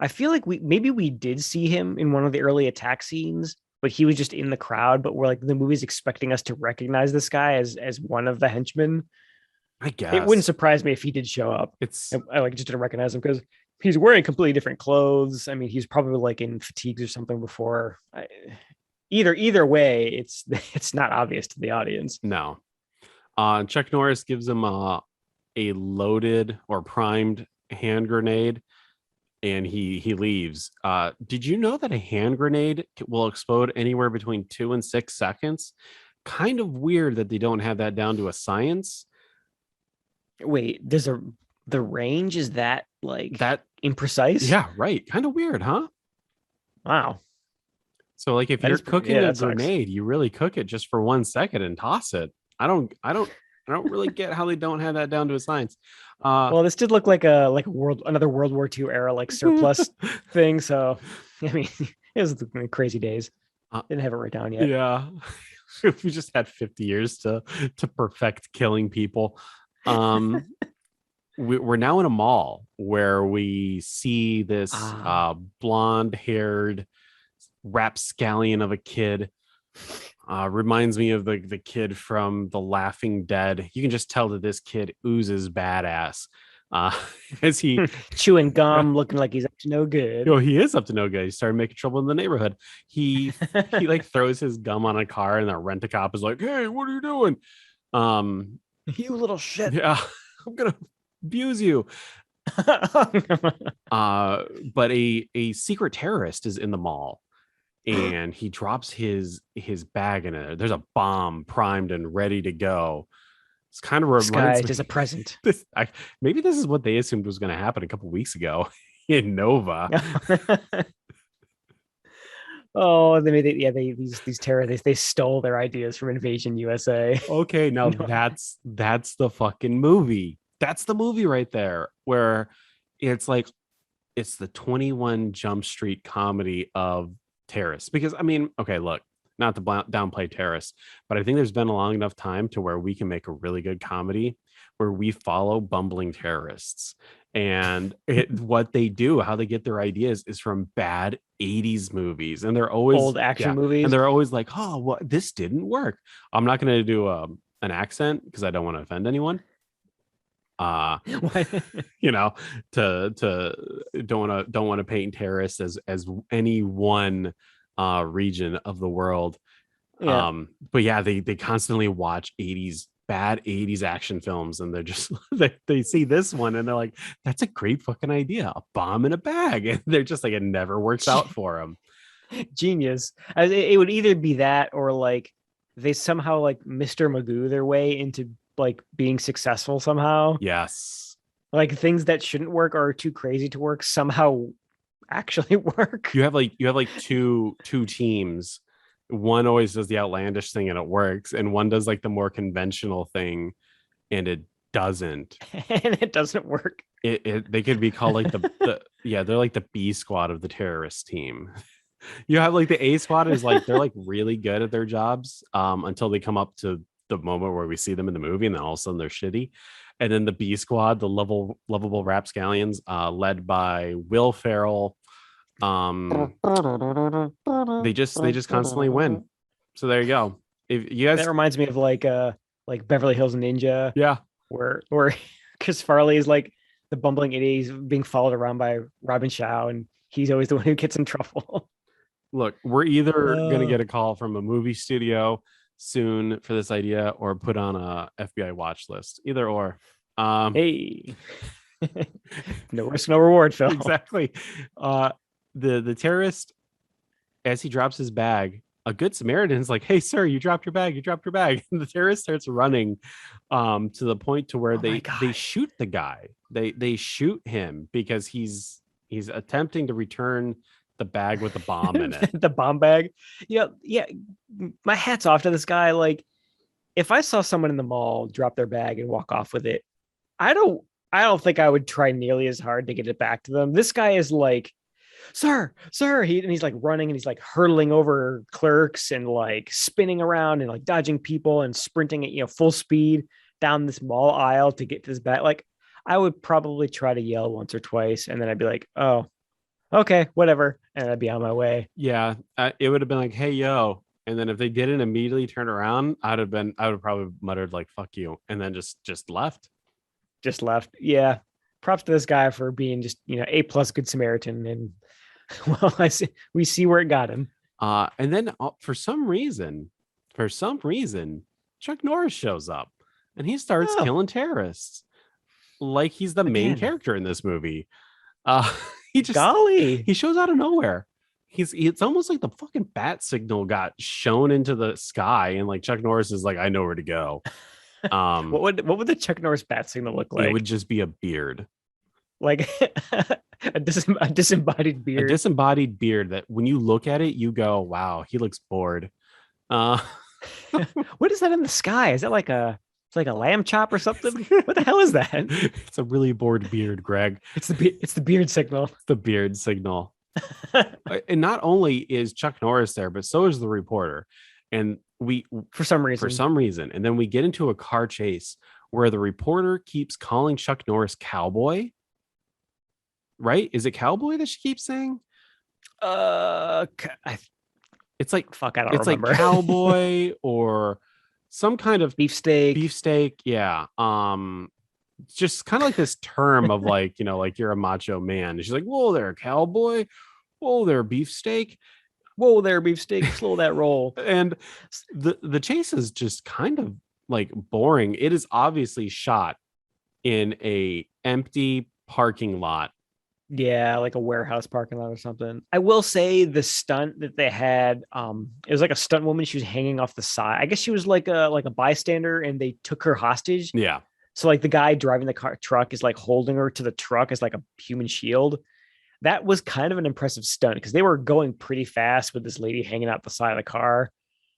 I feel like we did see him in one of the early attack scenes, but he was just in the crowd. But we're like, the movie's expecting us to recognize this guy as one of the henchmen.
I guess
it wouldn't surprise me if he did show up. I just didn't recognize him because he's wearing completely different clothes. I mean, he's probably like in fatigues or something before. Either way, it's not obvious to the audience.
No. Chuck Norris gives him a loaded or primed hand grenade, and he leaves. Did you know that a hand grenade will explode anywhere between 2 and 6 seconds? Kind of weird that they don't have that down to a science.
Wait, there's a The range is that like
That
imprecise?
yeah, right. Kind of weird, huh?
Wow.
So like if
That
you're
is yeah,
cooking a
that sucks.
grenade, you really cook it just for 1 second and toss it. I don't really get how they don't have that down to a science. Uh
Well, this did look like a world another World War II era like surplus thing. So I mean, it was the crazy days.
uh,
Didn't have it right down yet.
yeah. We just had 50 years to perfect killing people. Um we're now in a mall where we see this
Ah,
blonde haired rapscallion of a kid. Reminds me of the kid from The Laughing Dead. You can just tell that this kid oozes badass. Uh, as he,
chewing
you
gum, looking like he's up to no good.
know, he is up to no good. He started making trouble in the neighborhood. He like throws his gum on a car, and the rent a cop is like, "Hey, what are you doing?" Um,
You little shit.
yeah, I'm gonna abuse you. But a secret terrorist is in the mall, and he drops his bag in it. There's a bomb primed and ready to go. It's kind of reminds
Disguised
me
as a present.
maybe this is what they assumed was going to happen a couple weeks ago in Nova.
Oh, yeah, these terrorists they stole their ideas from Invasion USA.
Okay, now
No.
that's the fucking movie. That's the movie right there where it's like it's the 21 Jump Street comedy of terrorists. Because I mean, okay, look, not to downplay terrorists, but I think there's been a long enough time to where we can make a really good comedy where we follow bumbling terrorists. And what they do, how they get their ideas is from bad 80s movies. And they're always,
Old action
yeah. And
movies.
they're always like, oh, well, this didn't work. I'm not going to do an accent because I don't want to offend anyone. Uh, you know, to don't want to paint terrorists as any one region of the world.
Yeah.
But yeah, they constantly watch 80s bad 80s action films, and they're just they see this one and they're like, that's a great fucking idea, a bomb in a bag. And they're just like, it never works out for them.
Genius. It would either be that or like they somehow like Mr. Magoo their way into like being successful somehow.
Yes.
Like things that shouldn't work or are too crazy to work somehow actually work.
You have like two teams. One always does the outlandish thing and it works, and one does like the more conventional thing and it doesn't.
And it doesn't work.
They could be called like the yeah, they're like the B squad of the terrorist team. You have like the A squad is like they're like really good at their jobs until they come up to the moment where we see them in the movie, and then all of a sudden they're shitty. And then the B squad, the lovable rapscallions, led by Will Ferrell, um, they just constantly win. So there you go. If you
That
guys,
reminds me of like Beverly Hills Ninja,
yeah,
where Chris Farley is like the bumbling idiot. He's being followed around by Robin Shaw, and he's always the one who gets in trouble.
look, we're either gonna
Uh,
get a call from a movie studio soon for this idea, or put on a FBI watch list. Either or. Um,
hey, no risk, no reward, Phil.
exactly. Uh, the terrorist, as he drops his bag, a good Samaritan is like, "Hey, sir, you dropped your bag. You dropped your bag." And the terrorist starts running, to the point to where
Oh my
they
god,
shoot the guy. They shoot him because he's attempting to return the bag with the bomb in it.
the bomb bag. Yeah, yeah. My hat's off to this guy. Like, if I saw someone in the mall drop their bag and walk off with it, I don't. I don't think I would try nearly as hard to get it back to them. This guy is like, sir, and he's like running and he's like hurtling over clerks and like spinning around and like dodging people and sprinting at full speed down this mall aisle to get to this bag. Like, I would probably try to yell once or twice and then I'd be like, oh, okay, whatever, and I'd be on my way.
Yeah, it would have been like, "Hey, yo." And then if they didn't immediately turn around, I would have probably muttered like "fuck you," and then just left.
Just left. Yeah. Props to this guy for being just, A+ good Samaritan. And well, we see where it got him.
And then for some reason, Chuck Norris shows up and he starts
Oh,
killing terrorists like he's the main
again.
character in this movie. Uh, he just
Golly.
he shows out of nowhere. It's almost like the fucking bat signal got shown into the sky, and like Chuck Norris is like, I know where to go. Um,
What would the Chuck Norris bat signal look
it would
like?
just be a beard,
Like a disembodied
a
beard.
disembodied beard that when you look at it, you go, "Wow, he looks bored." Uh,
What is that in the sky? Is that like a it's like a lamb chop or something? What the hell is that?
it's a really bored beard, Greg.
It's the beard signal.
It's the beard signal. And not only is Chuck Norris there, but so is the reporter. And we,
For some
for
reason.
some reason, and then we get into a car chase where the reporter keeps calling Chuck Norris cowboy. Right? Is it cowboy that she keeps saying?
I
It's like
fuck, I don't
it's like
remember.
cowboy or some kind of
Beefsteak.
beefsteak. Yeah. Just kind of like this term of like, like you're a macho man. And she's like, whoa there, cowboy. Whoa there, beefsteak.
Whoa there, beefsteak. Slow that roll.
And the chase is just kind of like boring. It is obviously shot in a empty parking lot.
Yeah, like a warehouse parking lot or something. I will say the stunt that they had, it was like a stunt woman. She was hanging off the side. I guess she was like a bystander, and they took her hostage.
Yeah.
So like the guy driving the truck is like holding her to the truck as like a human shield. That was kind of an impressive stunt because they were going pretty fast with this lady hanging out the side of the car.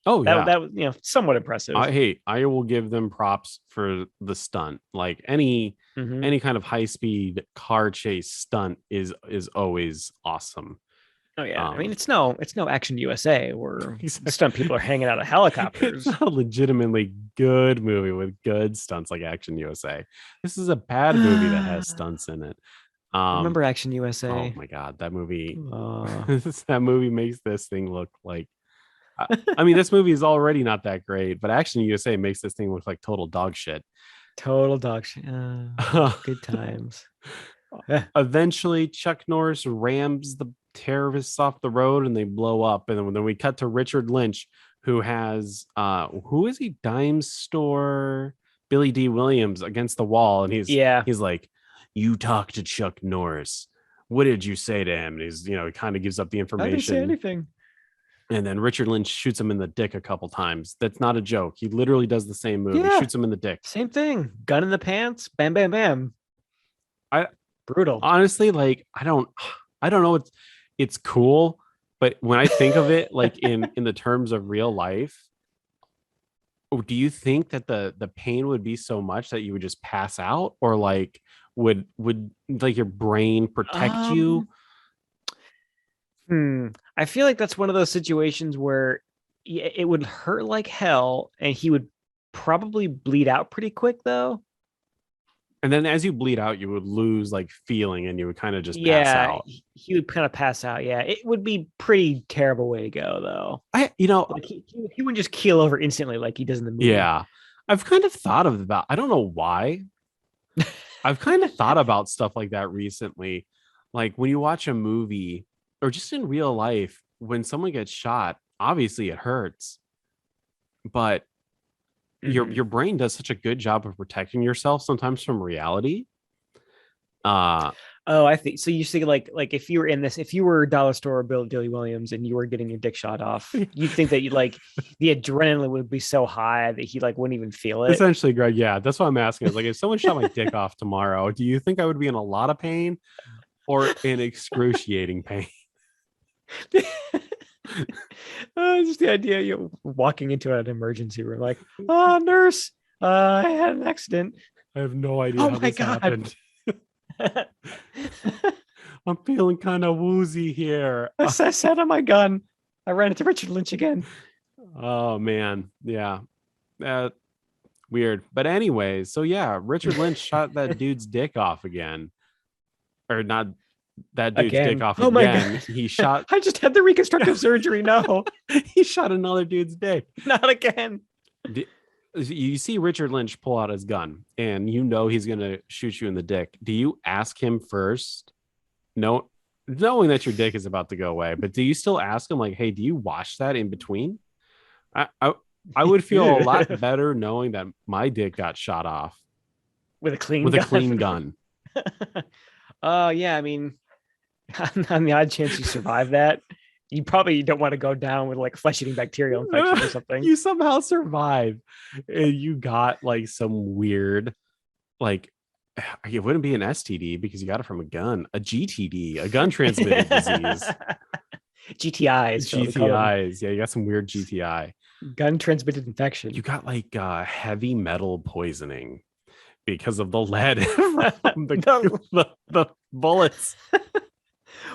Oh yeah.
That was somewhat impressive.
I will give them props for the stunt. Like
Mhm.
any kind of high speed car chase stunt is always awesome.
Oh yeah, I mean
Um,
it's no Action USA where
Exactly.
stunt people are hanging out of
It's
helicopters.
not a legitimately good movie with good stunts like Action USA. This is a bad movie that has stunts in it.
Remember Action
Oh
USA?
my god, that movie
Uh,
that movie makes this thing look like I mean, this movie is already not that great, but Action USA makes this thing look like total dog shit.
total dog shit. Good times.
Eventually, Chuck Norris rams the terrorists off the road and they blow up. And then we cut to Richard Lynch, who has who is he? Dime store Billy D. Williams against the wall, and
Yeah,
he's like, "You talk to Chuck Norris. What did you say to him?" And he's he kind of gives up the
I didn't say
information.
anything.
And then Richard Lynch shoots him in the dick a couple times. That's not a joke. He literally does the same move. He
Yeah,
shoots him in the dick.
same thing. Gun in the pants. Bam, bam, bam.
I
Brutal.
honestly like I don't know, it's cool, but when I think of it like in the terms of real life, do you think that the pain would be so much that you would just pass out, or like would like your brain protect you?
Um, I feel like that's one of those situations where it would hurt like hell, and he would probably bleed out pretty quick, though.
And then as you bleed out, you would lose like feeling and you would kind of just pass
Yeah,
out.
he would kind of pass out. Yeah, it would be pretty terrible way to go, though.
I
Like he wouldn't just keel over instantly like he does in the movie.
Yeah. I've kind of thought of about, I don't know why. I've kind of thought about stuff like that recently. Like when you watch a movie or just in real life, when someone gets shot, obviously it hurts, but
Mhm.
your brain does such a good job of protecting yourself sometimes from reality. Uh
Oh, I think so. You see, like if you were in this, if you were Dollar Store or Billy Williams and you were getting your dick shot off, you'd think that you like the adrenaline would be so high that he like wouldn't even feel it.
essentially, Greg, yeah, that's what I'm asking. Is like if someone shot my dick off tomorrow, do you think I would be in a lot of pain or in excruciating pain?
Just the idea you walking into an emergency room, like, oh, nurse, I had an accident.
I have no idea
Oh
how
my
this
god.
happened. I'm feeling kind of woozy here.
I sat on my gun. I ran into Richard Lynch again.
Oh man, yeah, weird. But anyways, so yeah, Richard Lynch shot that dude's dick off again, or not that dude's dick
Again.
off
Oh my
again.
god.
He shot
I just had the reconstructive surgery. No,
he shot another dude's dick.
not again.
You see Richard Lynch pull out his gun, and you know he's gonna shoot you in the dick. Do you ask him first? No, knowing that your dick is about to go away, but do you still ask him like, "Hey, do you wash that in between?" I I, I would feel a lot better knowing that my dick got shot off
With a clean
with a
gun.
clean gun.
Oh yeah, I mean, on the odd chance you survive that, You probably don't want to go down with like flesh-eating bacterial infection or something.
You somehow survive. And you got like some weird, like, it wouldn't be an STD because you got it from a gun, a GTD, a gun transmitted disease.
GTIs, Phil, we call them
GTIs. Yeah, you got some weird GTI.
gun transmitted infection.
You got like heavy metal poisoning because of the lead from the bullets.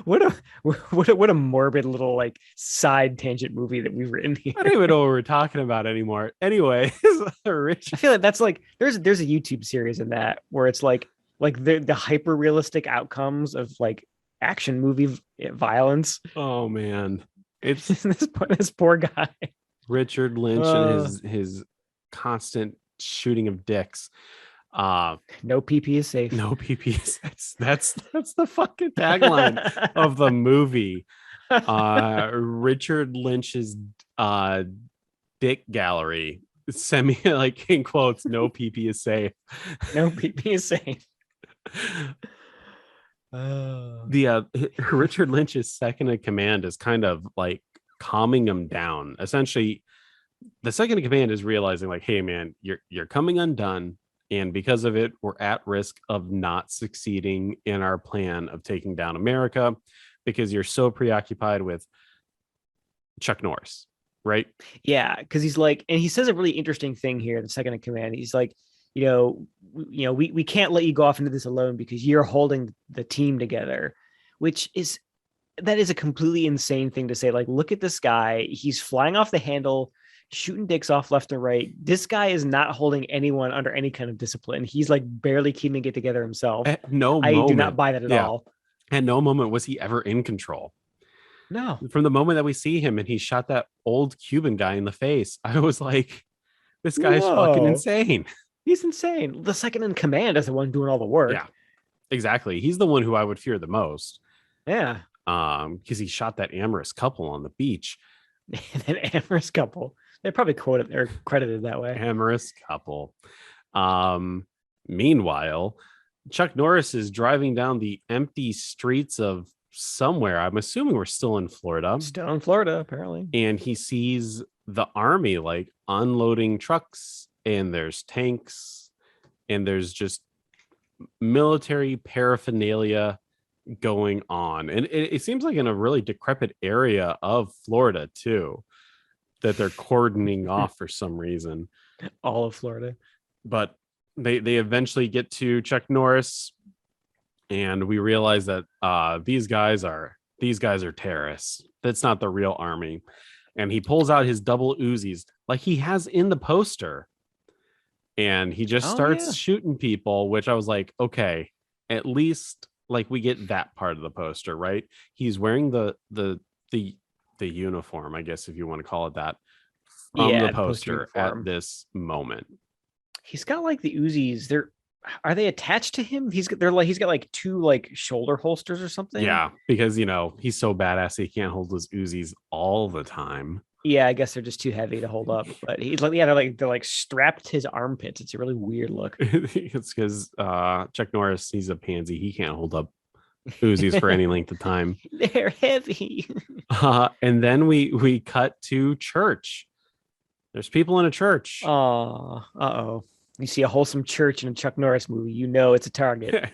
What a morbid little like side tangent movie that we've written here.
I don't even know what we're talking about anymore. Anyway, Rich.
I feel like that's like there's a YouTube series in that where it's like the hyper realistic outcomes of like action movie violence.
Oh man, it's
this poor guy.
Richard Lynch and his constant shooting of dicks.
No PP is safe.
No PP is that's the fucking tagline of the movie. Richard Lynch's dick gallery. Semi like in quotes, no PP is safe.
No PP is safe.
The Richard Lynch's second in command is kind of like calming him down. Essentially, the second in command is realizing like, hey man, you're coming undone. And because of it, we're at risk of not succeeding in our plan of taking down America because you're so preoccupied with Chuck Norris, right?
Yeah, because he's like, and he says a really interesting thing here, the second in command. He's like, we can't let you go off into this alone because you're holding the team together, that is a completely insane thing to say. Like, look at this guy. He's flying off the handle, shooting dicks off left and right. This guy is not holding anyone under any kind of discipline. He's like barely keeping it together himself.
At no
I
moment,
do not buy that at all.
At no moment was he ever in control.
No.
From the moment that we see him and he shot that old Cuban guy in the face, I was like, this guy's fucking insane.
He's insane. The second in command is the one doing all the work.
Yeah, exactly. He's the one who I would fear the most.
Yeah.
Because he shot that amorous couple on the beach.
That amorous couple. They probably quoted or credited that way.
Amorous couple. Meanwhile, Chuck Norris is driving down the empty streets of somewhere. I'm assuming we're still in Florida.
Still in Florida, apparently.
And he sees the army like unloading trucks, and there's tanks, and there's just military paraphernalia going on. And it seems like in a really decrepit area of Florida too, that they're cordoning off for some reason.
All of Florida. But
they eventually get to Chuck Norris, and we realize that these guys are terrorists. That's not the real army. And he pulls out his double Uzis like he has in the poster, and he just starts shooting people, which I was like, okay, at least like we get that part of the poster, right? He's wearing the uniform, I guess, if you want to call it that, from the poster at this moment.
He's got like the Uzis. Are they attached to him? He's got like two like shoulder holsters or something.
Yeah, because he's so badass he can't hold his Uzis all the time.
Yeah, I guess they're just too heavy to hold up. But he's like, they're like strapped to his armpits. It's a really weird look.
It's because Chuck Norris, he's a pansy. He can't hold up Uzis for any length of time.
They're heavy.
And then we cut to church. There's people in a church.
Oh, uh-oh. You see a wholesome church in a Chuck Norris movie, you know it's a target.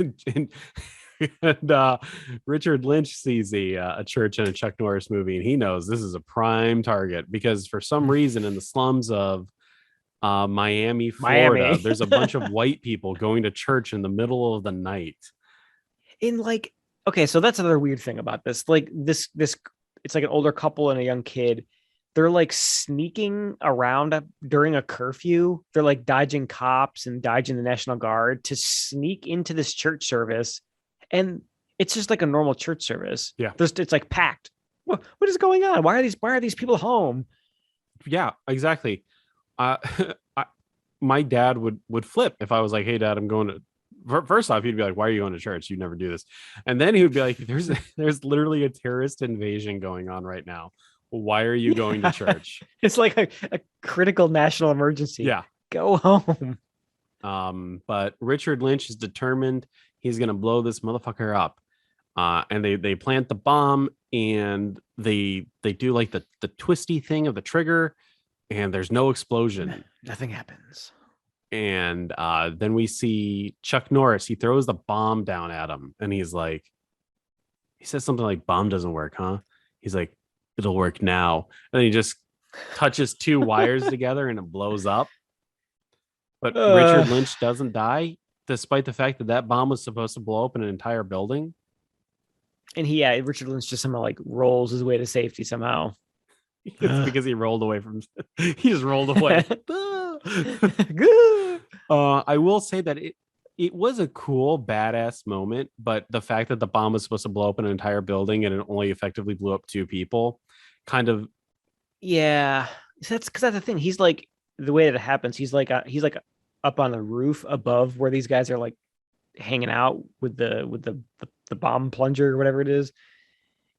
and Richard Lynch sees a church in a Chuck Norris movie, and he knows this is a prime target because for some reason in the slums of Miami, Florida, there's a bunch of white people going to church in the middle of the night.
Okay, so that's another weird thing about this. Like this, it's like an older couple and a young kid. They're like sneaking around during a curfew. They're like dodging cops and dodging the National Guard to sneak into this church service. And it's just like a normal church service.
Yeah.
It's like packed. What is going on? Why are these people home?
Yeah, exactly. My dad would flip if I was like, hey dad, I'm going to, first off, he'd be like, why are you going to church? You never do this. And then he would be like, there's literally a terrorist invasion going on right now. Why are you going to church?
It's like a critical national emergency.
Yeah.
Go home.
But Richard Lynch is determined he's going to blow this motherfucker up. And they plant the bomb, and they do like the twisty thing of the trigger, and there's no explosion.
Nothing happens.
And then we see Chuck Norris. He throws the bomb down at him, and he says something like, "Bomb doesn't work, huh?" He's like, "It'll work now." And then he just touches two wires together, and it blows up. But Richard Lynch doesn't die, despite the fact that that bomb was supposed to blow up an entire building.
And Richard Lynch just somehow like rolls his way to safety somehow.
It's because he rolled away from. He just rolled away. I will say that it was a cool, badass moment, but the fact that the bomb was supposed to blow up an entire building and it only effectively blew up two people, kind of.
Yeah, that's the thing. He's like, the way that it happens, he's like up on the roof above where these guys are like hanging out with the bomb plunger or whatever it is.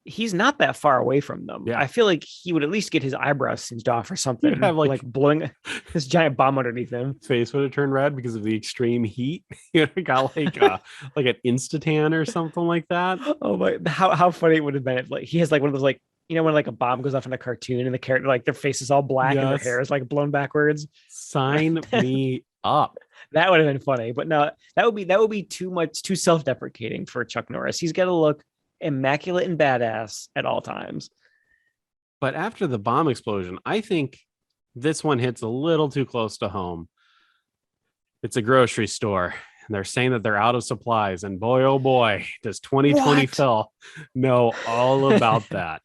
He's not that far away from them.
Yeah.
I feel like he would at least get his eyebrows singed off or something.
Have
like blowing this giant bomb underneath him.
His face would have turned red because of the extreme heat. He got like an Instatan or something like that.
Oh my! How funny it would have been if like he has like one of those like, you know, when like a bomb goes off in a cartoon and the character like their face is all black and their hair is like blown backwards.
Sign me up.
That would have been funny, but no, that would be too self-deprecating for Chuck Norris. He's got to look immaculate and badass at all times.
But after the bomb explosion, I think this one hits a little too close to home. It's a grocery store, and they're saying that they're out of supplies. And boy, oh boy, does 2020 Phil know all about that.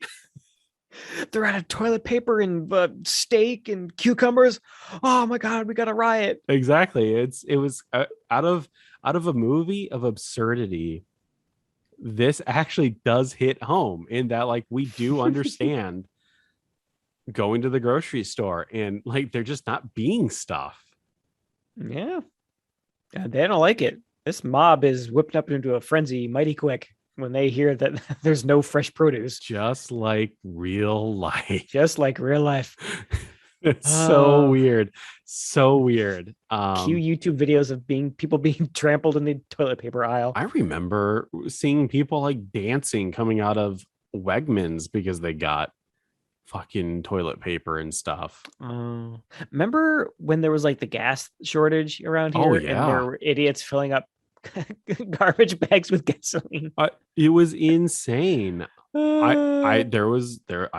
They're out of toilet paper and steak and cucumbers. Oh my God, we got a riot.
Exactly. It was out of a movie of absurdity. This actually does hit home in that, like, we do understand going to the grocery store and like they're just not being stuff.
Yeah, they don't like it. This mob is whipped up into a frenzy mighty quick when they hear that there's no fresh produce.
Just like real life.
Just like real life.
It's so weird. So weird.
Cue YouTube videos of people being trampled in the toilet paper aisle.
I remember seeing people like dancing coming out of Wegmans because they got fucking toilet paper and stuff.
Remember when there was like the gas shortage around here?
Oh, yeah.
And there were idiots filling up garbage bags with gasoline.
It was insane. I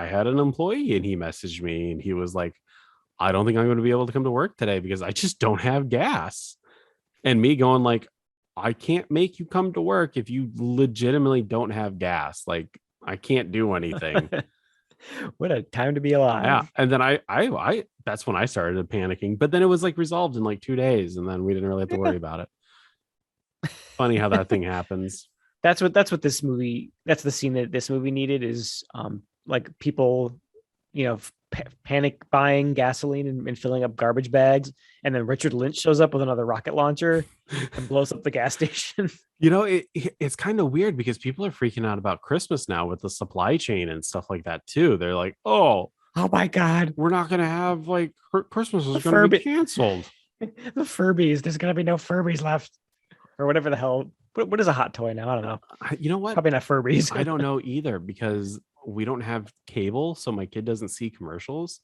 had an employee and he messaged me and he was like, I don't think I'm going to be able to come to work today because I just don't have gas. And me going like, I can't make you come to work if you legitimately don't have gas. Like, I can't do anything.
What a time to be alive.
Yeah. And then I that's when I started panicking, but then it was like resolved in like 2 days and then we didn't really have to worry about it. Funny how that thing happens.
That's the scene that this movie needed is like people, you know, panic buying gasoline and filling up garbage bags, and then Richard Lynch shows up with another rocket launcher and blows up the gas station.
You know, it's kind of weird because people are freaking out about Christmas now with the supply chain and stuff like that too. They're like, oh
my God,
we're not gonna have like Christmas is going to be canceled.
The Furbies, there's gonna be no Furbies left, or whatever the hell. What is a hot toy now? I don't know.
You know what?
Probably not Furbies.
I don't know either because we don't have cable, so my kid doesn't see commercials.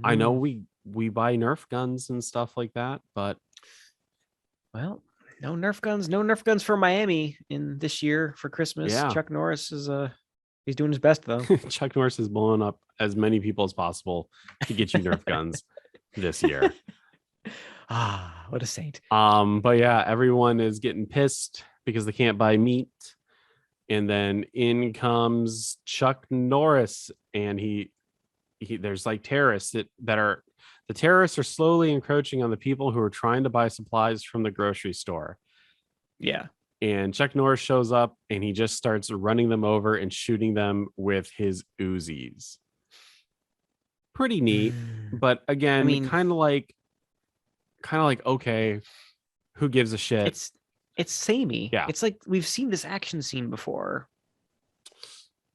I know we buy Nerf guns and stuff like that, but
well, no Nerf guns for Miami in this year for Christmas. Yeah. Chuck Norris is he's doing his best though.
Chuck Norris is blowing up as many people as possible to get you Nerf guns this year.
What a saint.
But yeah, everyone is getting pissed because they can't buy meat. And then in comes Chuck Norris, and he there's like terrorists the terrorists are slowly encroaching on the people who are trying to buy supplies from the grocery store.
Yeah.
And Chuck Norris shows up and he just starts running them over and shooting them with his Uzis. Pretty neat. But again, I mean, kind of like, okay, who gives a shit?
It's samey.
Yeah.
It's like we've seen this action scene before.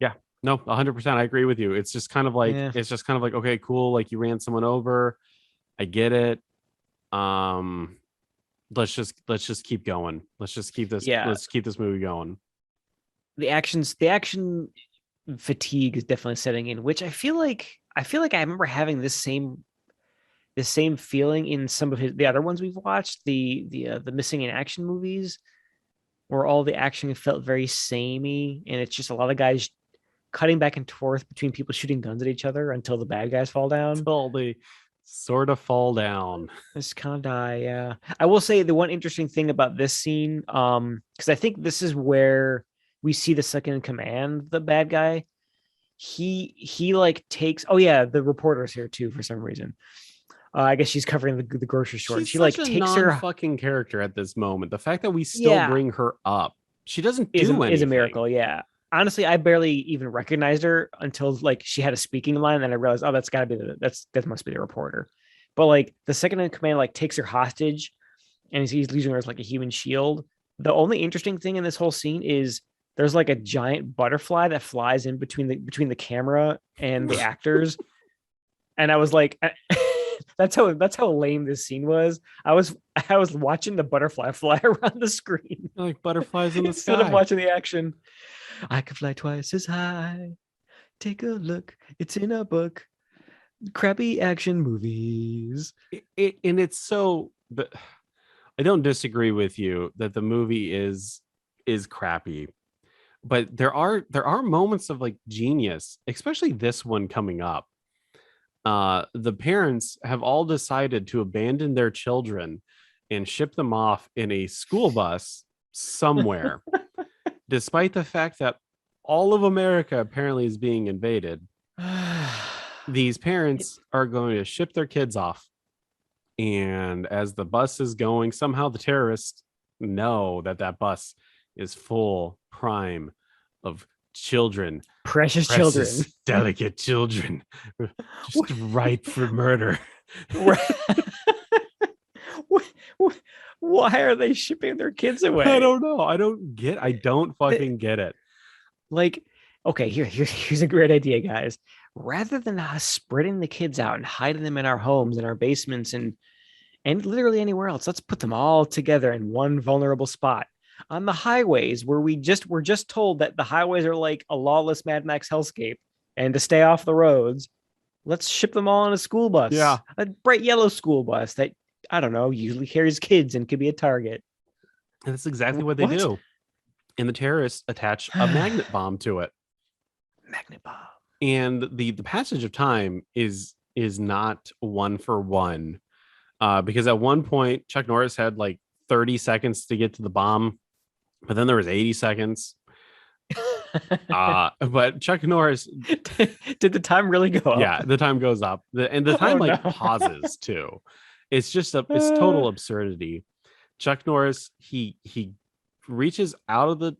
Yeah. No, 100%. I agree with you. It's just kind of like, okay, cool. Like you ran someone over. I get it. Let's just keep going. Let's just keep this. Yeah. Let's keep this movie going.
the action fatigue is definitely setting in, which I feel like I remember having this same feeling in some of the other ones we've watched, the missing in action movies, where all the action felt very samey, and it's just a lot of guys cutting back and forth between people shooting guns at each other until the bad guys fall down.
Till they sort of fall down.
Just kind of die. Yeah, I will say the one interesting thing about this scene, because I think this is where we see the second in command, the bad guy. He like takes. Oh yeah, the reporter's here too for some reason. I guess she's covering the grocery store. And
She's
she
such
like
a
takes her.
non-fucking character at this moment. The fact that we still
Yeah,
bring her up, she doesn't
is
do
is a
anything.
miracle. Yeah. Honestly, I barely even recognized her until like she had a speaking line, and then I realized, oh, that's got to be that must be the reporter. But like the second in command like takes her hostage, and he's using her as like a human shield. The only interesting thing in this whole scene is there's like a giant butterfly that flies in between the camera and the actors, and I was like, that's how lame this scene was. I was watching the butterfly fly around the screen
Like butterflies in the
instead of
sky.
watching the action. I could fly twice as high. Take a look. It's in a book. Crappy action movies.
And it's so. I don't disagree with you that the movie is crappy, but there are moments of like genius, especially this one coming up. The parents have all decided to abandon their children and ship them off in a school bus somewhere, despite the fact that all of America apparently is being invaded. These parents are going to ship their kids off. And as the bus is going, somehow the terrorists know that that bus is full prime of children,
Precious children.
precious, delicate children, just ripe for murder.
Why are they shipping their kids away?
I don't know. I don't fucking get it.
Like, okay, here's a great idea, guys. Rather than us spreading the kids out and hiding them in our homes, in our basements, and literally anywhere else, let's put them all together in one vulnerable spot on the highways where we're just told that the highways are like a lawless Mad Max hellscape, and to stay off the roads, let's ship them all in a school
Yeah.
bus, a bright yellow school bus that I don't know usually carries kids and could be a target.
And that's exactly what they
What?
do. And the terrorists attach a magnet bomb to it.
Magnet bomb.
And the passage of time is not one for one. Because at one point Chuck Norris had like 30 seconds to get to the bomb, but then there was 80 seconds. But Chuck Norris,
Did the time really go up?
yeah, the time goes up. And the time like
no.
pauses too. It's just it's total absurdity. Chuck Norris, he reaches out of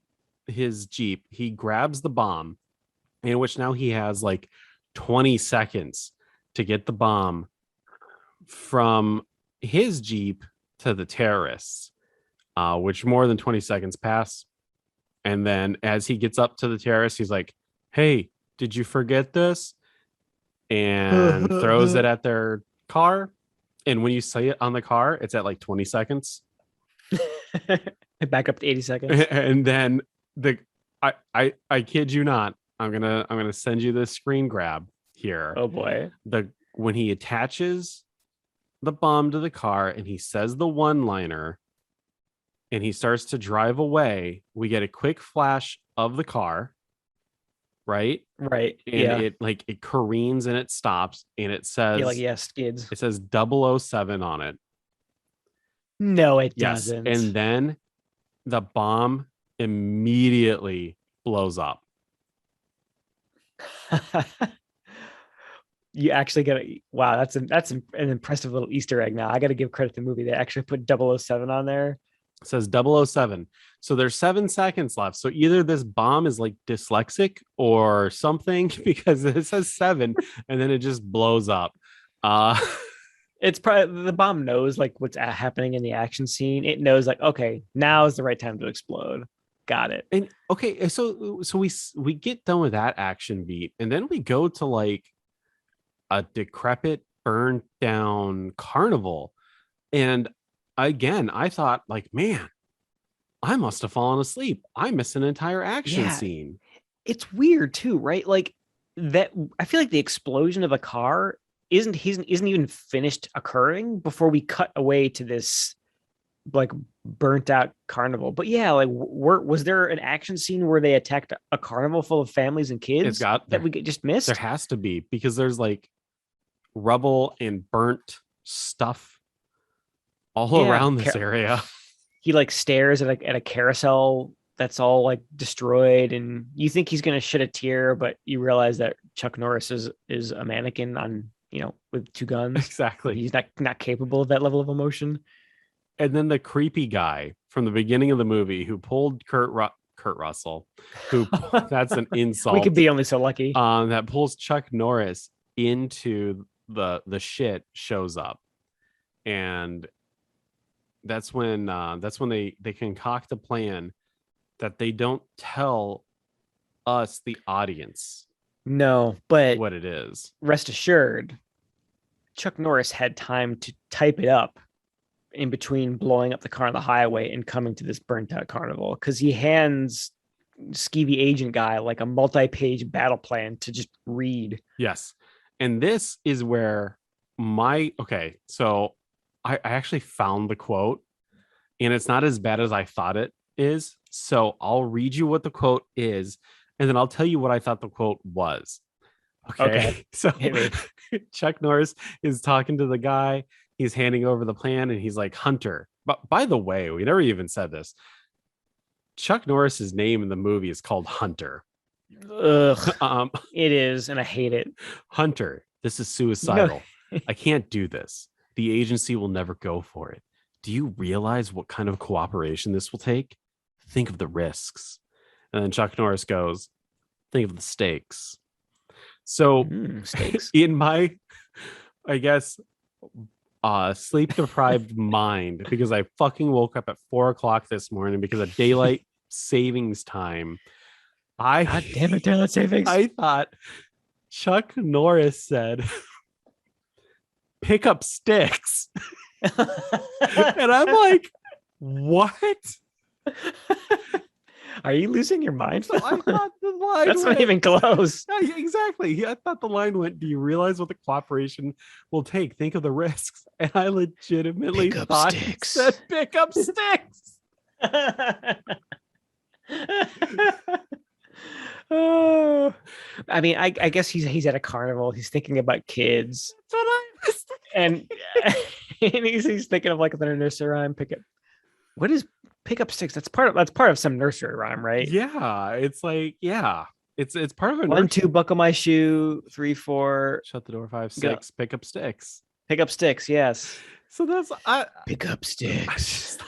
his Jeep, he grabs the bomb, in which now he has like 20 seconds to get the bomb from his Jeep to the terrorists, which more than 20 seconds pass. And then as he gets up to the terrorists, he's like, hey, did you forget this? And throws it at their car. And when you see it on the car, it's at like 20 seconds.
Back up to 80 seconds.
And then I kid you not, I'm gonna send you this screen grab here.
Oh boy.
When he attaches the bomb to the car and he says the one-liner and he starts to drive away, we get a quick flash of the car, right?
Right.
And
yeah.
it careens and it stops and it says,
Yeah, like yes, kids.
it says 007 on it.
No, it
Yes.
doesn't.
And then the bomb immediately blows up.
You actually get a wow, that's an impressive little Easter egg. Now I got to give credit to the movie. They actually put 007 on there.
It says 007. So there's 7 seconds left. So either this bomb is like dyslexic or something, because it says 7 and then it just blows up.
It's probably the bomb knows like what's happening in the action scene. It knows like, okay, now is the right time to explode. Got it.
And okay, so we get done with that action beat, and then we go to like a decrepit, burned down carnival. And again, I thought like, man, I must have fallen asleep. I missed an entire action
Yeah,
scene.
it's weird too, right? Like that. I feel like the explosion of a car isn't even finished occurring before we cut away to this like burnt out carnival. But yeah, like was there an action scene where they attacked a carnival full of families and
It's
kids
got
that
there.
we just
There
missed?
has to be, because there's like rubble and burnt stuff all
Yeah,
around this area.
he like stares at a carousel that's all like destroyed, and you think he's gonna shed a tear, but you realize that Chuck Norris is a mannequin on with two guns.
Exactly.
He's not capable of that level of emotion.
And then the creepy guy from the beginning of the movie who pulled Kurt Russell, who that's an
We could
insult.
be only so lucky.
That pulls Chuck Norris into the shit shows up, and that's when they concoct a plan that they don't tell us, the audience,
No, but
what it is.
rest assured, Chuck Norris had time to type it up in between blowing up the car on the highway and coming to this burnt out carnival, because he hands skeevy agent guy like a multi-page battle plan to just read.
Yes. And this is where so I actually found the quote, and it's not as bad as I thought it is. So I'll read you what the quote is, and then I'll tell you what I thought the quote was. Okay. So Chuck Norris is talking to the guy. He's handing over the plan, and he's like, Hunter. But by the way, we never even said this. Chuck Norris's name in the movie is called Hunter.
Ugh, it is, and I hate it.
Hunter, this is suicidal.
No.
I can't do this. The agency will never go for it. Do you realize what kind of cooperation this will take? Think of the risks. And then Chuck Norris goes, think of the stakes. So
Stakes.
in my, I guess, sleep deprived mind, because I fucking woke up at 4 o'clock this morning because of daylight savings time.
God damn it, daylight savings.
I thought Chuck Norris said, pick up sticks. And I'm like, what?
Are you losing your mind?
So I thought the line
That's not even close.
Yeah, exactly. I thought the line went, do you realize what the cooperation will take? Think of the risks. And I legitimately thought it said pick up sticks.
Oh, I mean, I guess he's at a carnival. He's thinking about kids.
That's what I was
and he's thinking of like the nursery rhyme. What is pick up sticks? That's part of some nursery rhyme, right?
Yeah, it's like, yeah, it's part of a
1, 2, buckle my shoe. 3, 4,
shut the door. 5, 6, pick up sticks.
Pick up sticks. Yes.
So that's
pick up sticks.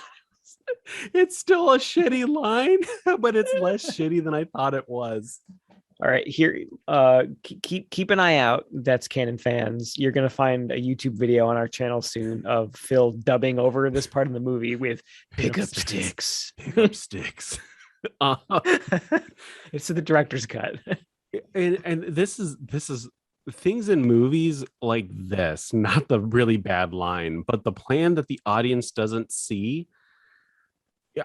It's still a shitty line, but it's less shitty than I thought it was.
All right, here, keep an eye out. That's Canon fans. You're gonna find a YouTube video on our channel soon of Phil dubbing over this part of the movie with "pick up sticks."
Pick up sticks.
It's the director's cut.
And this is things in movies like this, not the really bad line, but the plan that the audience doesn't see.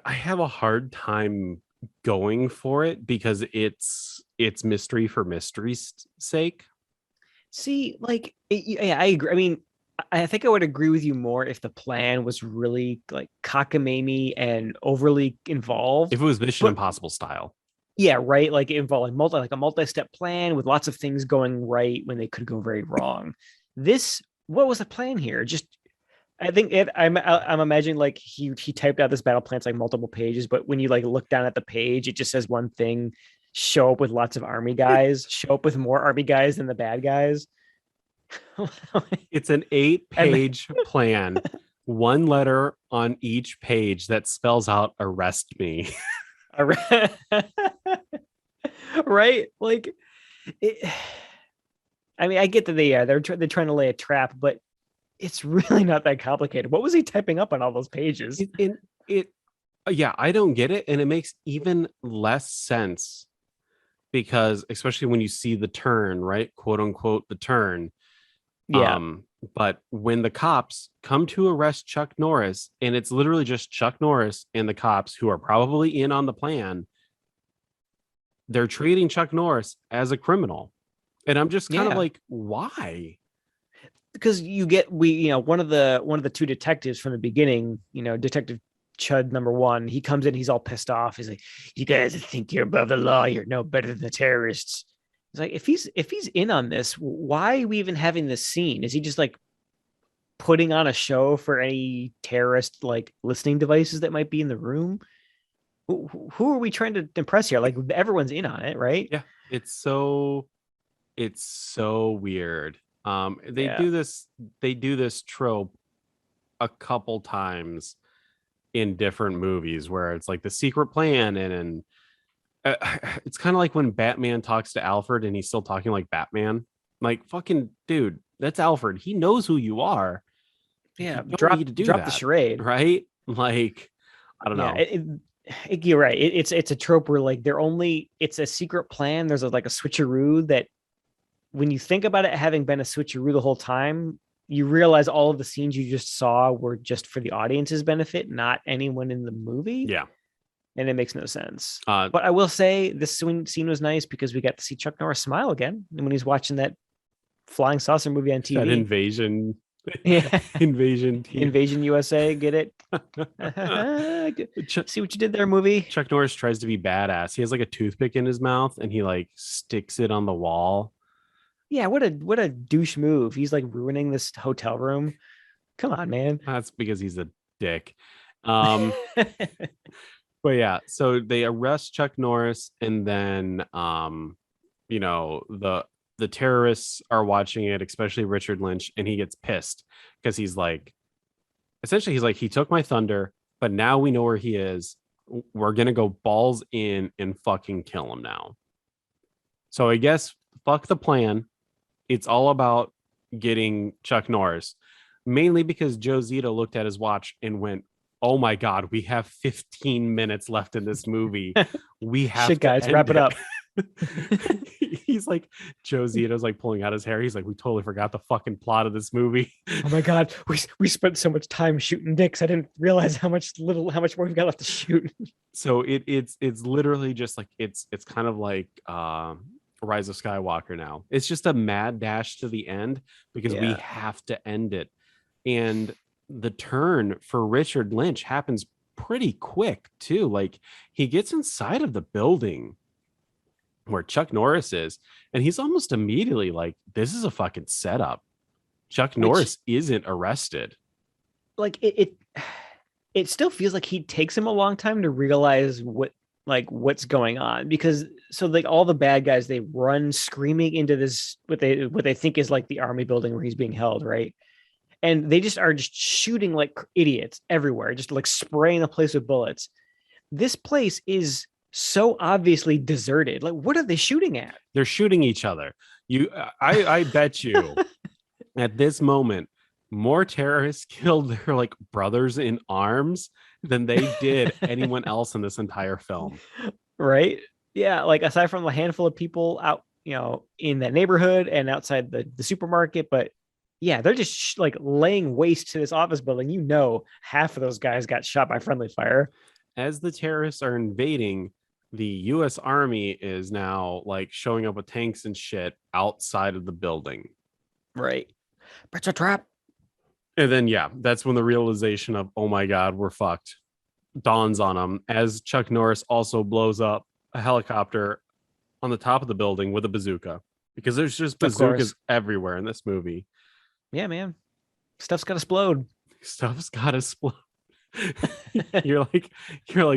I have a hard time going for it because it's mystery for mystery's sake.
See, like, yeah, I agree. I mean, I think I would agree with you more if the plan was really like cockamamie and overly involved.
If it was Mission Impossible style.
Yeah, right. Like involving a multi-step plan with lots of things going right when they could go very wrong. What was the plan here? I think I'm imagining like he typed out this battle plan. It's like multiple pages, but when you like look down at the page, it just says one thing: show up with lots of army guys, show up with more army guys than the bad guys.
It's an 8-page plan, one letter on each page that spells out "arrest me."
Right? Like, I mean, I get that they're trying to lay a trap, but it's really not that complicated. What was he typing up on all those pages?
Yeah, I don't get it, and it makes even less sense because, especially when you see the turn, right, quote unquote, the turn,
Yeah.
But when the cops come to arrest Chuck Norris, and it's literally just Chuck Norris and the cops who are probably in on the plan, they're treating Chuck Norris as a criminal. And I'm just kind of
Yeah.
like, why?
Because one of the two detectives from the beginning, Detective Chud number one, he comes in, he's all pissed off. He's like, "You guys think you're above the law, you're no better than the terrorists." It's like, if he's in on this, why are we even having this scene? Is he just like putting on a show for any terrorist like listening devices that might be in the room? Who are we trying to impress here? Like, everyone's in on it, right?
Yeah, it's so weird. They
Yeah.
do this trope a couple times in different movies where it's like the secret plan, and it's kind of like when Batman talks to Alfred and he's still talking like Batman. Like, fucking dude, that's Alfred. He knows who you are. You
Yeah.
don't need to do
Drop the
that,
charade.
right? Like, I don't
Yeah.
know.
You're right. It's a trope where like it's a secret plan. There's like a switcheroo that when you think about it having been a switcheroo the whole time, you realize all of the scenes you just saw were just for the audience's benefit, not anyone in the movie.
Yeah.
And it makes no sense.
Uh,
But I will say this scene was nice because we got to see Chuck Norris smile again when he's watching that flying saucer movie on
that
TV.
invasion,
Yeah.
invasion team.
Invasion USA, get it? See what you did there, movie?
Chuck Norris tries to be badass. He has like a toothpick in his mouth and he like sticks it on the wall.
Yeah, what a douche move. He's like ruining this hotel room. Come on, man.
That's because he's a dick. Um, but yeah, so they arrest Chuck Norris, and then the terrorists are watching it, especially Richard Lynch, and he gets pissed because he's like, essentially, he's like, he took my thunder, but now we know where he is. We're gonna go balls in and fucking kill him now. So I guess fuck the plan. It's all about getting Chuck Norris, mainly because Joe Zito looked at his watch and went, "Oh my God, we have 15 minutes left in this movie. We have
Shit,
to
guys,
end
wrap it
it."
up.
He's like, Joe Zito's like pulling out his hair. He's like, "We totally forgot the fucking plot of this movie."
Oh my God, we spent so much time shooting dicks. I didn't realize how much more we've got left to shoot.
So it's literally just like it's kind of like Rise of Skywalker now. It's just a mad dash to the end because we
Yeah.
have to end it. And the turn for Richard Lynch happens pretty quick too. Like, he gets inside of the building where Chuck Norris is, and he's almost immediately like, this is a fucking setup. Chuck
Which,
Norris isn't arrested.
like, it still feels like he takes him a long time to realize what's going on, because so like all the bad guys, they run screaming into this what they think is like the army building where he's being held, right? And they just are just shooting like idiots everywhere, just like spraying the place with bullets. This place is so obviously deserted. Like, what are they shooting at?
They're shooting each other. I bet you at this moment, more terrorists killed their like brothers in arms than they did anyone else in this entire film.
Right? Yeah, like aside from a handful of people out, in that neighborhood and outside the supermarket, but yeah, they're just like laying waste to this office building. Half of those guys got shot by friendly fire.
As the terrorists are invading, the US Army is now like showing up with tanks and shit outside of the building.
Right. It's a trap.
And then, yeah, that's when the realization of, oh my God, we're fucked, dawns on them as Chuck Norris also blows up a helicopter on the top of the building with a bazooka, because there's just bazookas everywhere in this movie.
Yeah, man. Stuff's got to explode.
Stuff's got to explode. you're like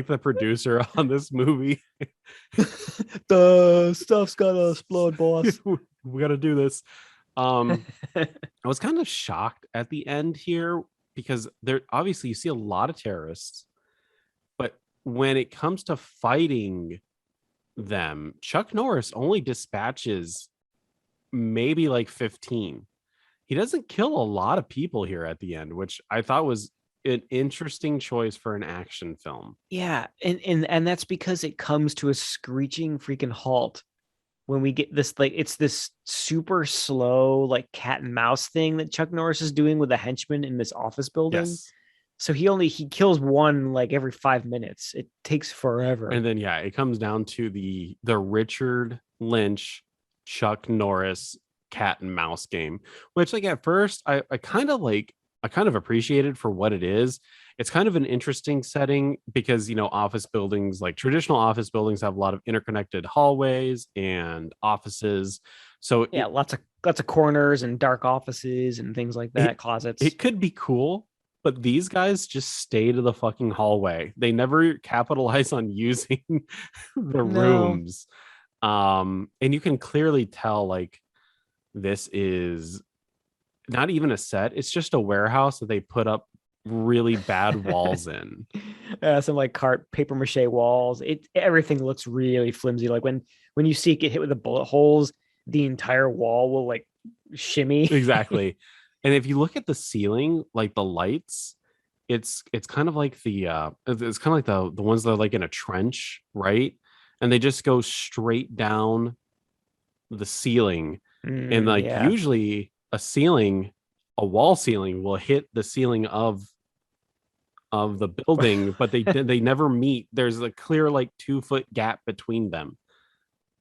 the producer on this movie.
The stuff's got to explode, boss.
We got to do this. I was kind of shocked at the end here because there obviously you see a lot of terrorists, but when it comes to fighting them, Chuck Norris only dispatches maybe like 15. He doesn't kill a lot of people here at the end, which I thought was an interesting choice for an action film.
Yeah, and that's because it comes to a screeching freaking halt when we get this, like, it's this super slow like cat and mouse thing that Chuck Norris is doing with a henchman in this office building.
Yes.
So he kills one like every 5 minutes. It takes forever.
And then yeah, it comes down to the Richard Lynch, Chuck Norris cat and mouse game, which like at first I kind of appreciated for what it is. It's kind of an interesting setting because office buildings, like traditional office buildings, have a lot of interconnected hallways and offices. So
Yeah, lots of corners and dark offices and things like that,
it,
closets.
it could be cool, but these guys just stay to the fucking hallway. They never capitalize on using the
No.
rooms. And you can clearly tell like this is not even a set, it's just a warehouse that they put up really bad walls in.
Some like cart paper mache walls. Everything looks really flimsy. Like when you see it get hit with the bullet holes, the entire wall will like shimmy.
Exactly. And if you look at the ceiling, like the lights, it's kind of like it's kind of like the ones that are like in a trench, right? And they just go straight down the ceiling. And like
Yeah.
usually a wall ceiling will hit the ceiling of the building, but they never meet. There's a clear like 2 foot gap between them.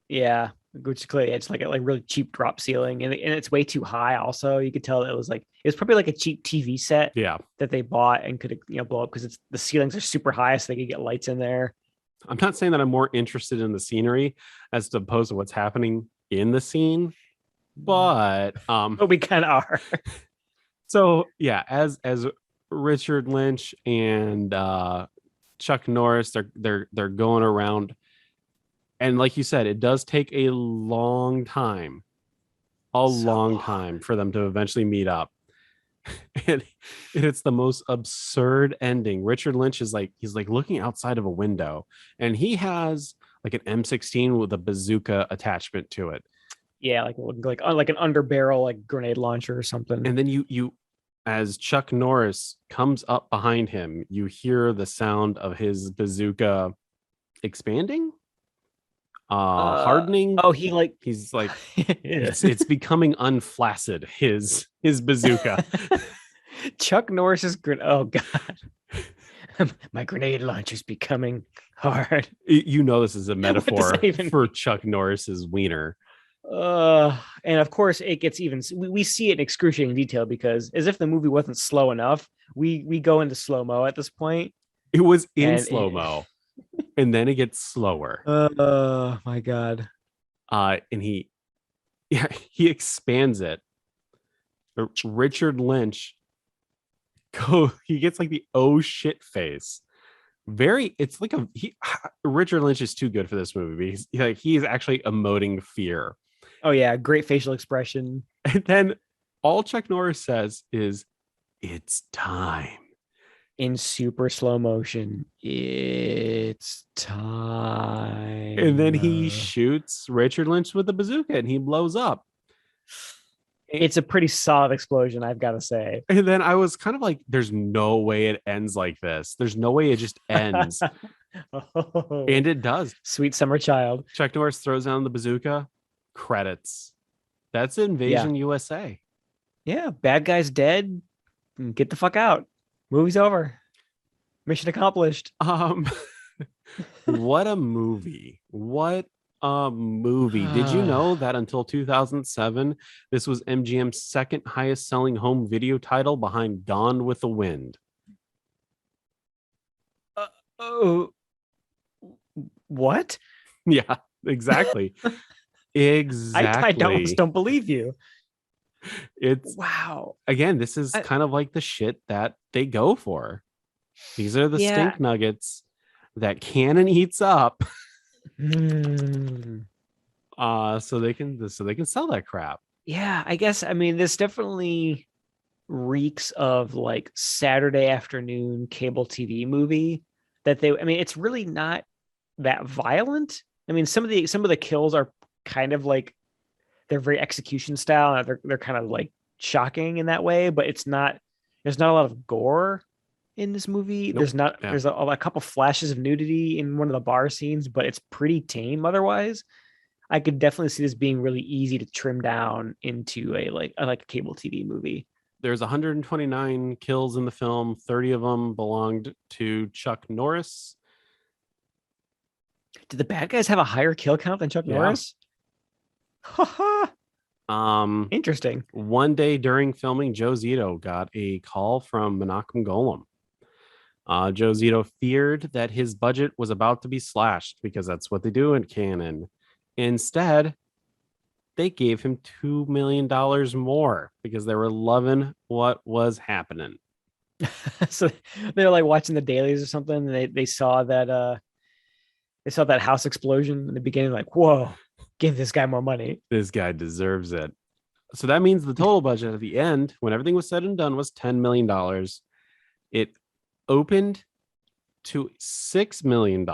Yeah. Which is clearly it's like a like really cheap drop ceiling, and it's way too high. Also, you could tell it was probably like a cheap TV set
Yeah.
that they bought and could blow up because it's the ceilings are super high, so they could get lights in there.
I'm not saying that I'm more interested in the scenery as opposed to what's happening in the scene, but
But we kind of are.
so yeah, as Richard Lynch and Chuck Norris, they're going around, and like you said, it does take a long time, for them to eventually meet up. And it's the most absurd ending. Richard Lynch is like he's like looking outside of a window, and he has like an M16 with a bazooka attachment to it.
Yeah, like an underbarrel like grenade launcher or something.
And then you as Chuck Norris comes up behind him, you hear the sound of his bazooka expanding, hardening.
Oh, he like
He's like it's becoming unflaccid, his bazooka.
Chuck Norris's oh god. My grenade launcher's becoming hard.
This is a metaphor
even
for Chuck Norris's wiener.
And of course it gets even we see it in excruciating detail because as if the movie wasn't slow enough, we go into slow-mo at this point.
It was in slow-mo. And then it gets slower.
Oh my god.
And he expands it. Richard Lynch he gets like the oh shit face. It's like Richard Lynch is too good for this movie because he is actually emoting fear.
Oh yeah, great facial expression.
And then all Chuck Norris says is, "It's time."
In super slow motion. It's time.
And then he shoots Richard Lynch with a bazooka and he blows up.
It's a pretty solid explosion, I've got to say.
And then I was kind of like, there's no way it ends like this. There's no way it just ends.
Oh,
and it does.
Sweet summer child.
Chuck Norris throws down the bazooka. Credits. That's Invasion USA.
Yeah, bad guy's dead. Get the fuck out. Movie's over. Mission accomplished.
What a movie. What a movie. Did you know that until 2007, this was MGM's second highest selling home video title behind Gone with the Wind?
What?
Yeah, exactly. Exactly.
I don't believe you.
It's
wow.
Again, this is kind of like the shit that they go for. These are the stink nuggets that Canon eats up. So they can sell that crap.
Yeah, I guess this definitely reeks of like Saturday afternoon cable TV movie that it's really not that violent. Some of the kills are kind of like they're very execution style. They're kind of like shocking in that way, but there's not a lot of gore in this movie.
Nope.
There's a couple flashes of nudity in one of the bar scenes, but it's pretty tame otherwise. I could definitely see this being really easy to trim down into a cable TV movie.
There's 129 kills in the film. 30 of them belonged to Chuck Norris.
Did the bad guys have a higher kill count than Chuck
Yeah.
Norris? Haha. Interesting.
One day during filming, Joe Zito got a call from Menachem Golem. Joe Zito feared that his budget was about to be slashed because that's what they do in canon. Instead, they gave him $2 million more because they were loving what was happening.
So they're like watching the dailies or something. And they saw that house explosion in the beginning, like, whoa, give this guy more money.
This guy deserves it. So that means the total budget at the end, when everything was said and done, was $10 million. It opened to $6 million.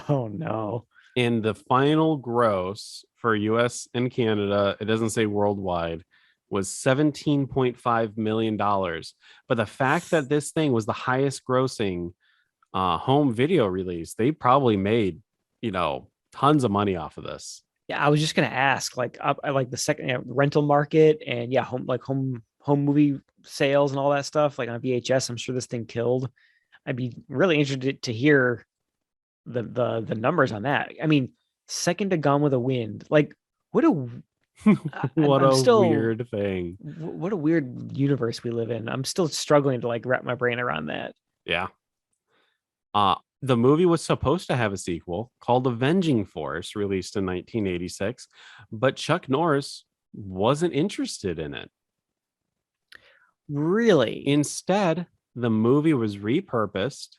Oh no.
And the final gross for US and Canada, it doesn't say worldwide, was $17.5 million. But the fact that this thing was the highest grossing home video release, they probably made, tons of money off of this.
Yeah, I was just gonna ask, I like the second rental market and home movie sales and all that stuff, like on VHS. I'm sure this thing killed. I'd be really interested to hear the numbers on that. I mean, second to Gone with the Wind. Like, what a
what
I'm
a
still,
weird thing.
What a weird universe we live in. I'm still struggling to like wrap my brain around that.
Yeah. The movie was supposed to have a sequel called Avenging Force, released in 1986, but Chuck Norris wasn't interested in it.
Really?
Instead, the movie was repurposed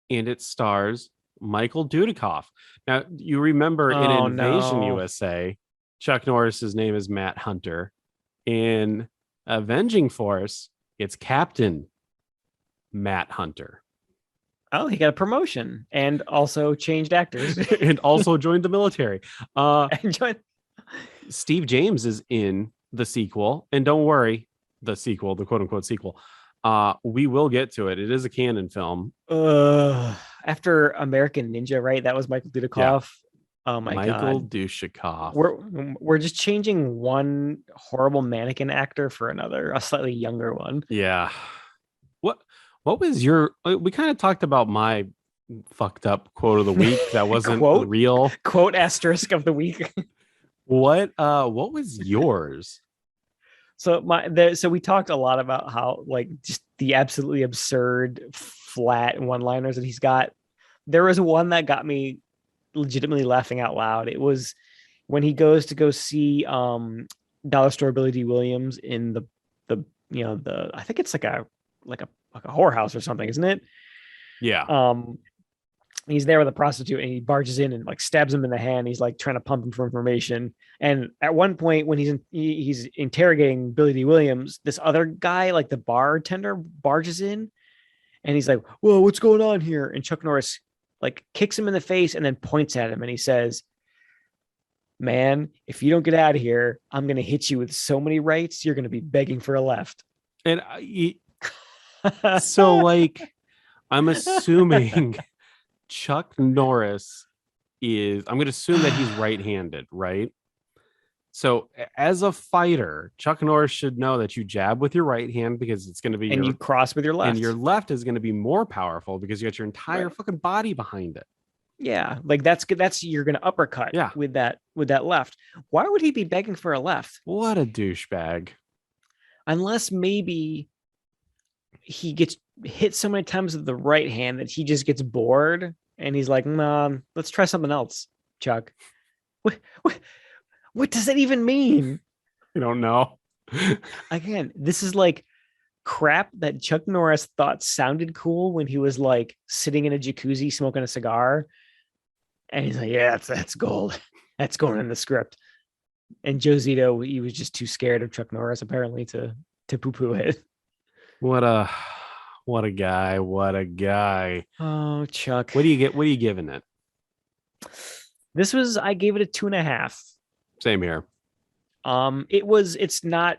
and it stars Michael Dudikoff. Now, you remember in Invasion USA, Chuck Norris's name is Matt Hunter. In Avenging Force, it's Captain Matt Hunter.
Oh, he got a promotion and also changed actors.
And also joined the military.
And
Steve James is in the sequel. And don't worry, the sequel, the quote unquote sequel. We will get to it. It is a canon film.
After American Ninja, right? That was Michael Dudikoff. Yeah. Oh my God.
Michael Dudikoff.
We're just changing one horrible mannequin actor for another, a slightly younger one.
Yeah. What was your? We kind of talked about my fucked up quote of the week that wasn't real.
Quote asterisk of the week.
What was yours?
So so we talked a lot about how like just the absolutely absurd flat one-liners that he's got. There was one that got me legitimately laughing out loud. It was when he goes to go see Dollar Store Billy D. Williams in the I think it's like a whorehouse or something, isn't it?
Yeah.
He's there with a prostitute and he barges in and like stabs him in the hand. He's like trying to pump him for information. And at one point when he's interrogating Billy D. Williams, this other guy, like the bartender, barges in and he's like, "Whoa, what's going on here?" And Chuck Norris like kicks him in the face and then points at him and he says, "Man, if you don't get out of here, I'm going to hit you with so many rights, you're going to be begging for a left."
And so like, I'm assuming Chuck Norris I'm going to assume that he's right-handed, right? So as a fighter, Chuck Norris should know that you jab with your right hand because it's going to be
you cross with your left.
And your left is going to be more powerful because you got your entire fucking body behind it.
Yeah, like that's you're going to uppercut with that left. Why would he be begging for a left?
What a douchebag.
Unless maybe he gets hit so many times with the right hand that he just gets bored and he's like, "Nah, let's try something else, Chuck." What does that even mean?
I don't know.
Again, this is like crap that Chuck Norris thought sounded cool when he was like sitting in a jacuzzi smoking a cigar. And he's like, "Yeah, that's gold. That's going in the script." And Joe Zito, he was just too scared of Chuck Norris apparently to poo-poo it.
What a guy. What a guy.
Oh, Chuck.
What are you giving it?
I gave it a 2.5.
Same here.
It's not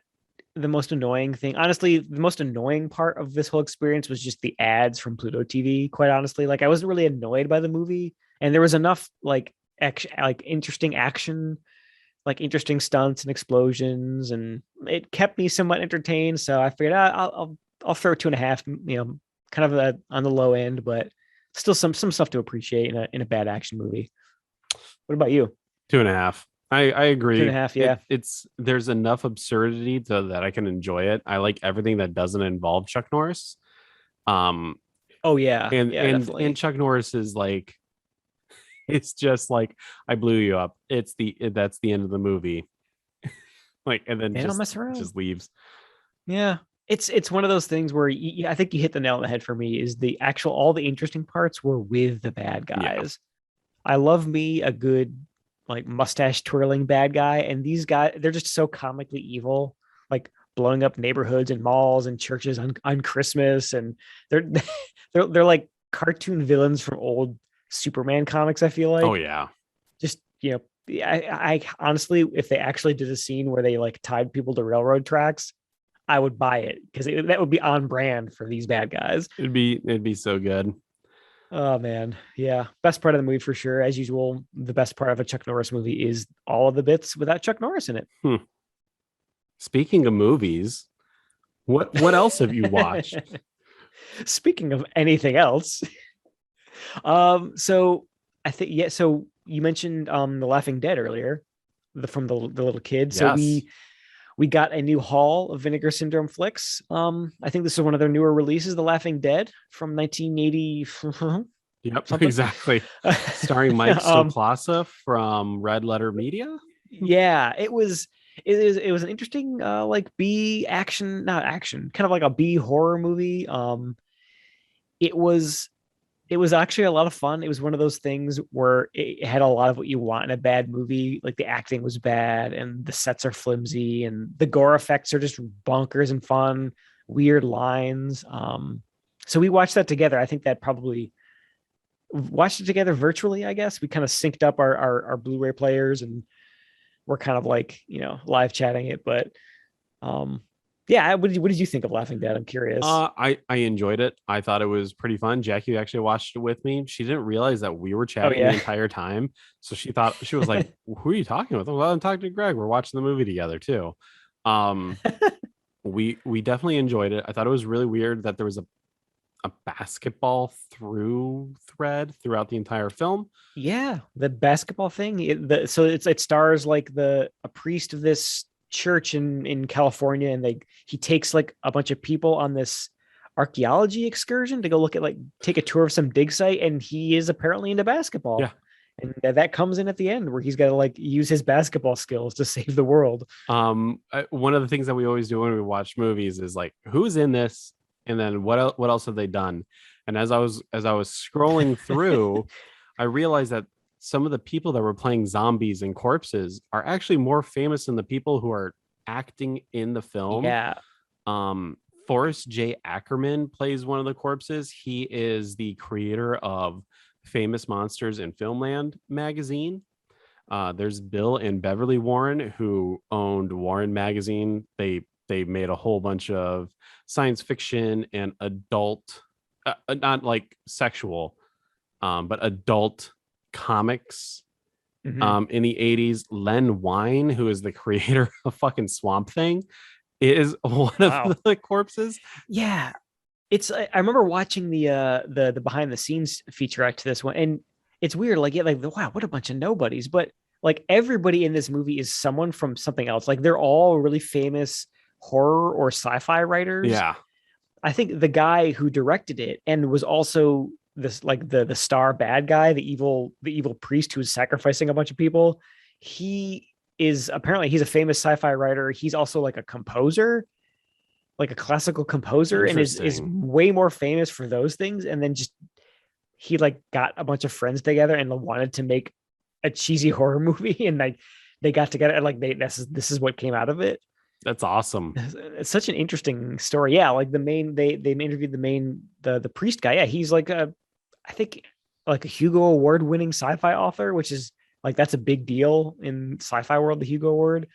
the most annoying thing. Honestly, the most annoying part of this whole experience was just the ads from Pluto TV, quite honestly. Like I wasn't really annoyed by the movie. and there was enough like interesting action, like interesting stunts and explosions, and it kept me somewhat entertained. So I figured I'll throw 2.5. Kind of on the low end, but still some stuff to appreciate in a bad action movie. What about you?
2.5. I
Two and a
agree.
half, yeah.
It's there's enough absurdity that I can enjoy it. I like everything that doesn't involve Chuck Norris. Um,
Oh yeah,
and
yeah,
and
definitely.
Chuck Norris is like, it's just like, I blew you up. That's the end of the movie. Like, and then
They don't mess around.
just leaves.
Yeah, it's one of those things where I think you hit the nail on the head for me. Is the actual all the interesting parts were with the bad
Yeah.
guys. I love me a good like mustache twirling bad guy, and these guys they're just so comically evil, like blowing up neighborhoods and malls and churches on Christmas, and they're they're like cartoon villains from old Superman comics. I feel
Oh
like
yeah.
just I honestly, if they actually did a scene where they like tied people to railroad tracks, I would buy it because that would be on brand for these bad guys.
It'd be so good.
Oh man, yeah. Best part of the movie for sure. As usual, the best part of a Chuck Norris movie is all of the bits without Chuck Norris in
Hmm. Speaking of movies, what else have you watched?
it. Speaking of anything else, so I think yeah. So you mentioned The Laughing Dead earlier, from the little kid. So
Yes.
we got a new haul of Vinegar Syndrome flicks. I think this is one of their newer releases, The Laughing Dead from 1980
Yep.
something.
Exactly. Starring Mike
um,
Stoklasa from Red Letter Media.
yeah, it was an interesting like B action, not action, kind of like a B horror movie. It was it was actually a lot of fun. It was one of those things where it had a lot of what you want in a bad movie. Like the acting was bad and the sets are flimsy and the gore effects are just bonkers and fun, weird lines. So we watched that together. I think that probably watched it together virtually, I guess. We kind of synced up our Blu-ray players and we're kind of like, live chatting it. But um yeah, what did you think of Laughing Dead? I'm curious.
I enjoyed it. I thought it was pretty fun. Jackie actually watched it with me. She didn't realize that we were
Oh
chatting the
yeah.
entire time, so she thought, she was like, "Who are you talking with?" Well, I'm talking to Greg. We're watching the movie together too. Um, we definitely enjoyed it. I thought it was really weird that there was a basketball through thread throughout the entire film.
Yeah, the basketball thing. So it stars like the a priest of this church in California, and he takes like a bunch of people on this archaeology excursion to go look at like take a tour of some dig site, and he is apparently into basketball,
Yeah.
and that comes in at the end where he's got to like use his basketball skills to save the world.
One of the things that we always do when we watch movies is like, who's in this, and then what else have they done? And as I was scrolling through, I realized that some of the people that were playing zombies and corpses are actually more famous than the people who are acting in the film.
Yeah.
Um, Forrest J. Ackerman plays one of the corpses. He is the creator of Famous Monsters in Filmland magazine. There's Bill and Beverly Warren, who owned Warren Magazine. They made a whole bunch of science fiction and adult, not like sexual, but adult comics.
Hmm.
In the 80s, Len Wein, who is the creator of fucking Swamp Thing, is one of
Wow.
the corpses.
Yeah. I remember watching the behind the scenes featurette to this one, and it's weird. Like, yeah, like wow, what a bunch of nobodies. But like everybody in this movie is someone from something else. Like they're all really famous horror or sci-fi writers.
Yeah,
I think the guy who directed it and was also this like the star bad guy, the evil priest who was sacrificing a bunch of people. He is apparently he's a famous sci-fi writer. He's also like a composer, like a classical composer, and is
interesting.
way more famous for those things. And then just he like got a bunch of friends together and wanted to make a cheesy horror movie, and like they got together and like this is what came out of it.
That's awesome.
It's such an interesting story. Yeah, like they interviewed the priest guy. Yeah, he's like a I think like a Hugo Award winning sci-fi author, which is like that's a big deal in sci-fi world, the Hugo Award.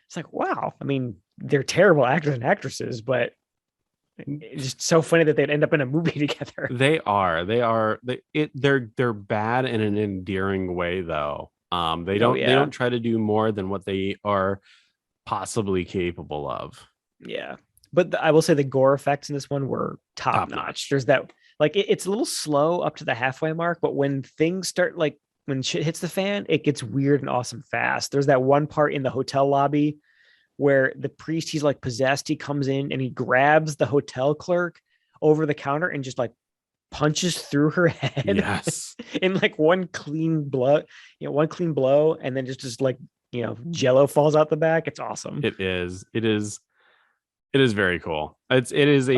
It's like, wow. I mean, they're terrible actors and actresses, but It's just so funny that they'd end up in a movie together.
They're bad in an endearing way though. They
Oh
don't
yeah,
try to do more than what they are possibly capable of.
yeah. But I will say the gore effects in this one were top
Top
notch.
notch.
There's that like it's a little slow up to the halfway mark, but when things start like when shit hits the fan, it gets weird and awesome fast. There's that one part in the hotel lobby where the priest, he's like possessed. He comes in and he grabs the hotel clerk over the counter and just like punches through her head
Yes.
in like one clean blow, and then just like jello falls out the back. It's awesome.
It is. It is very cool.
Uh,
It is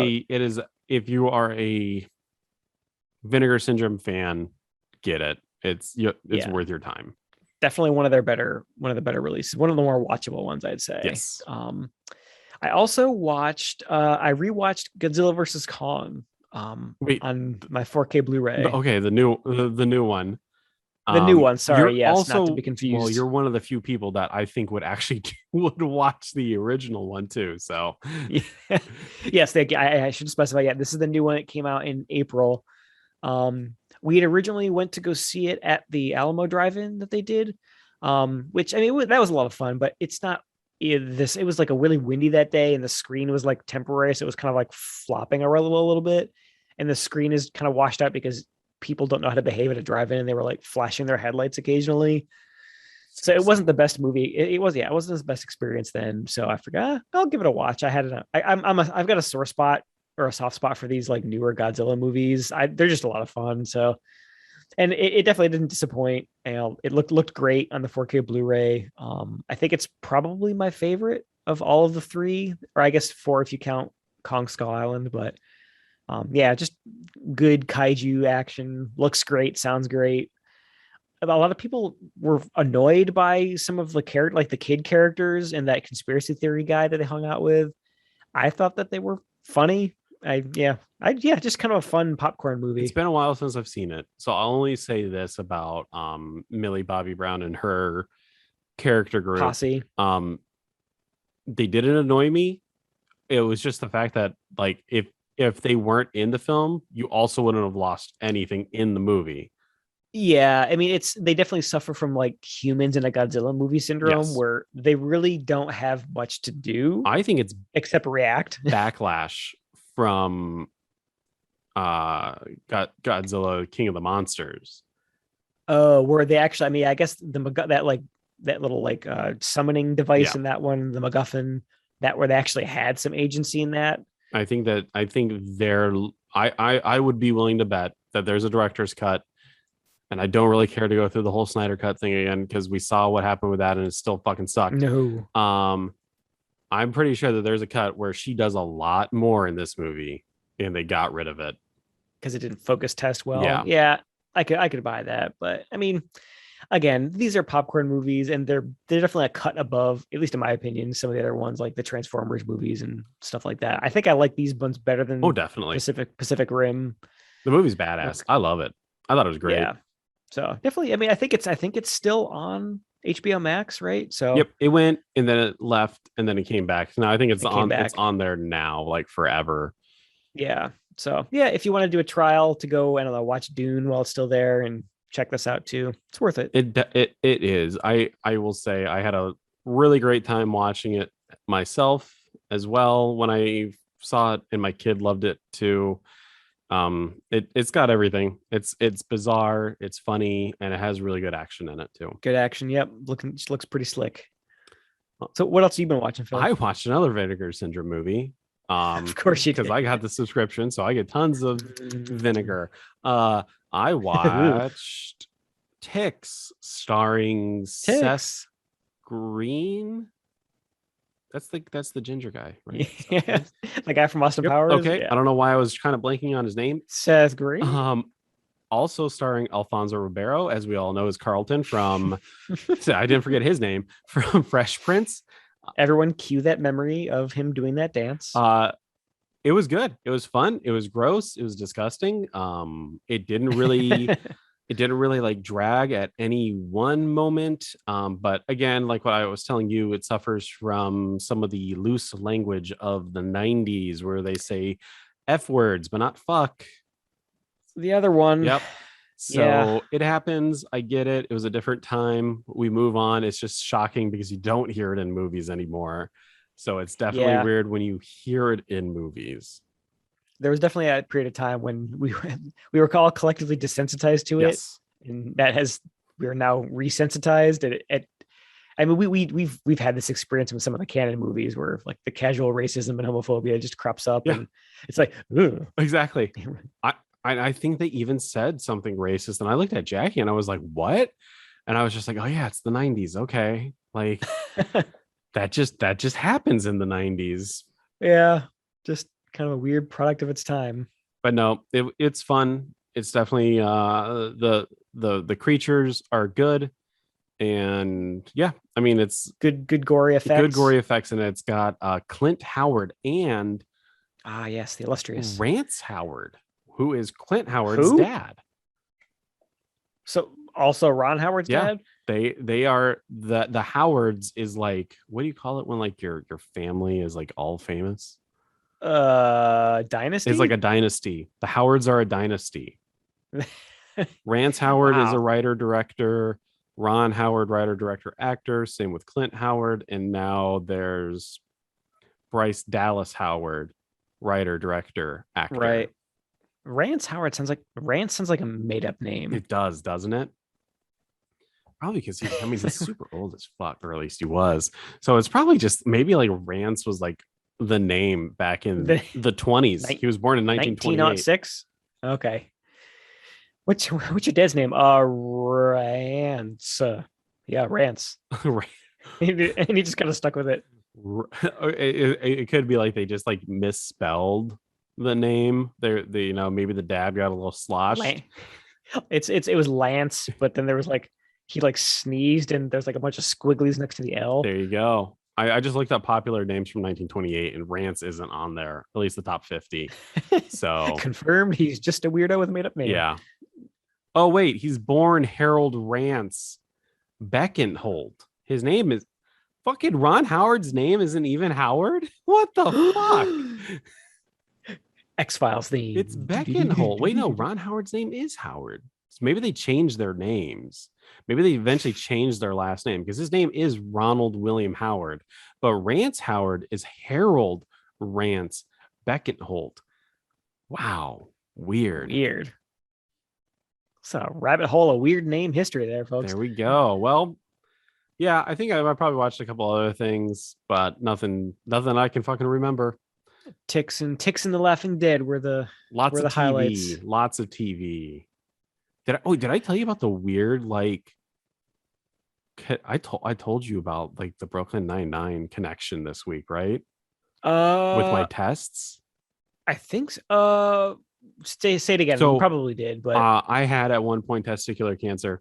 if you are a Vinegar Syndrome fan, get it. It's
yeah,
worth your time.
definitely one of the better releases, one of the more watchable ones, I'd say.
Yes.
I also I rewatched Godzilla versus Kong
Wait.
on my 4K Blu-ray.
Okay, the new one.
The new one, sorry,
You're
yes, not to be
also well,
confused.
you're one of the few people that I think would actually would watch the original one too. So
Yeah. Yes, I should specify. Yeah, this is the new one. It came out in April. We had originally went to go see it at the Alamo Drive-In that they did, which I mean that was a lot of fun, but it's not it was like a really windy that day, and the screen was like temporary, so it was kind of like flopping around a little bit, and the screen is kind of washed out because people don't know how to behave at a drive-in, and they were like flashing their headlights occasionally. So it wasn't the best movie. It was, yeah, it wasn't the best experience then. So I forgot. I'll give it a watch. I've got a sore spot or a soft spot for these like newer Godzilla movies. They're just a lot of fun. So, and it definitely didn't disappoint. And it looked great on the 4K Blu-ray. I think it's probably my favorite of all of the three, or I guess four if you count Kong Skull Island. But yeah, just good kaiju action. Looks great. Sounds great. A lot of people were annoyed by some of the like the kid characters and that conspiracy theory guy that they hung out with. I thought that they were funny. Just kind of a fun popcorn
it's
movie.
been a while since I've seen it. So I'll only say this about Millie Bobby Brown and her character group.
Posse.
They didn't annoy me. It was just the fact that like if they weren't in the film, you also wouldn't have lost anything in the movie.
Yeah, I mean they definitely suffer from like humans in a Godzilla movie syndrome
Yes.
where they really don't have much to do
I think it's
except react.
backlash from Godzilla King of the Monsters.
Oh, where they actually, I mean, I guess that little like summoning device
Yeah.
in that one, the MacGuffin, that where they actually had some agency in that.
I think they're I would be willing to bet that there's a director's cut, and I don't really care to go through the whole Snyder cut thing again because we saw what happened with that and it still fucking sucked.
No,
I'm pretty sure that there's a cut where she does a lot more in this movie and they got rid of it.
because it didn't focus test well.
Yeah.
Yeah, I could buy that, but I mean, again, these are popcorn movies, and they're definitely a cut above, at least in my opinion, some of the other ones like the Transformers movies and stuff like that. I think I like these ones better than
Oh, definitely.
Pacific Rim.
The movie's badass. I love it. I thought it was great.
Yeah, so definitely. I mean, I think it's still on HBO Max, right? So
Yep. It went and then it left and then it came back. Now I think
it came back.
it's on there now, like forever.
Yeah. So yeah, if you want to do a trial to go, I don't know, watch Dune while it's still there and check this out too, it's worth it.
It is. I will say I had a really great time watching it myself as well when I saw it, and my kid loved it too. It's got everything. It's bizarre, it's funny, and it has really good action in it too.
Good action. Yep. Looks pretty slick. So what else have you been watching, Phil?
I watched another Vinegar Syndrome movie.
Of course you
because
did.
I got the subscription, so I get tons of vinegar. I watched Ticks starring Seth Green. That's the ginger guy, right?
Yeah. The guy from Austin
Yep.
Powers.
Okay.
Yeah.
I don't know why I was kind of blanking on his name.
Seth Green.
Also starring Alfonso Ribeiro, as we all know, is Carlton from I didn't forget his name, from Fresh Prince.
Everyone cue that memory of him doing that dance.
It was good. It was fun. It was gross. It was disgusting. It didn't really it didn't really like drag at any one moment. But again, like what I was telling you, it suffers from some of the loose language of the 90s where they say F words, but not fuck.
The other one,
Yep.
yeah,
So it happens. I get it. It was a different time. We move on. It's just shocking because you don't hear it in movies anymore. So it's definitely
yeah.
weird when you hear it in movies.
There was definitely a period of time when we were all collectively desensitized to it,
Yes.
and we are now resensitized. I mean, we've had this experience with some of the canon movies where like the casual racism and homophobia just crops up,
Yeah.
and it's like, ugh.
Exactly. I, I think they even said something racist, and I looked at Jackie and I was like, "What?" And I was just like, "Oh yeah, it's the '90s. Okay, like that just happens in the '90s."
Yeah, just kind of a weird product of its time.
But no, it's fun. It's definitely the creatures are good, and yeah, I mean it's
Good gory
good
effects.
gory effects, and it's got Clint Howard and
Ah, yes, the illustrious.
Rance Howard, who is Clint Howard's
Who?
dad.
So also Ron Howard's
Yeah,
dad?
they are the Howards is like, what do you call it when like your family is like all famous? It's like a
Dynasty?
dynasty. The Howards are a dynasty. Rance Howard is a
Wow.
writer director. Ron Howard, writer director actor. Same with Clint Howard, and now there's Bryce Dallas Howard, writer director actor.
Right. Rance sounds like a made up name.
It does, doesn't it? Probably because I mean, he's super old as fuck, or at least he was. So it's probably just maybe like Rance was like the name back in
The
the 20s. He was born in 1928.
1906. Okay. What's your dad's name? Rance. Yeah, Rance.
Right.
And he just kind of stuck with it.
It could be like they just like misspelled the name. They maybe the dad got a little sloshed.
It was Lance, but then there was like he like sneezed and there's like a bunch of squigglies next to the L.
There you go. I just looked up popular names from 1928, and Rance isn't on there, at least the top 50. So
Confirmed, he's just a weirdo with a made up name.
yeah. Oh wait, he's born Harold Rance Beckenholt. His name is fucking Ron Howard's name isn't even Howard. What the fuck?
X-Files theme.
It's Beckenholt. Wait, no, Ron Howard's name is Howard. So maybe they changed their names. Maybe they eventually changed their last name because his name is Ronald William Howard, but Rance Howard is Harold Rance Beckenholt. Wow, weird.
Weird. So rabbit hole of weird name history there, folks.
There we go. Well, yeah, I think I probably watched a couple other things, but nothing I can fucking remember.
Ticks and the Laughing Dead were the
TV,
highlights.
lots of TV. Did I tell you about the weird like I told you about like the Brooklyn Nine-Nine connection this week, right? With my tests.
I think so. Say it again.
So,
you probably did, but
I had at one point testicular cancer,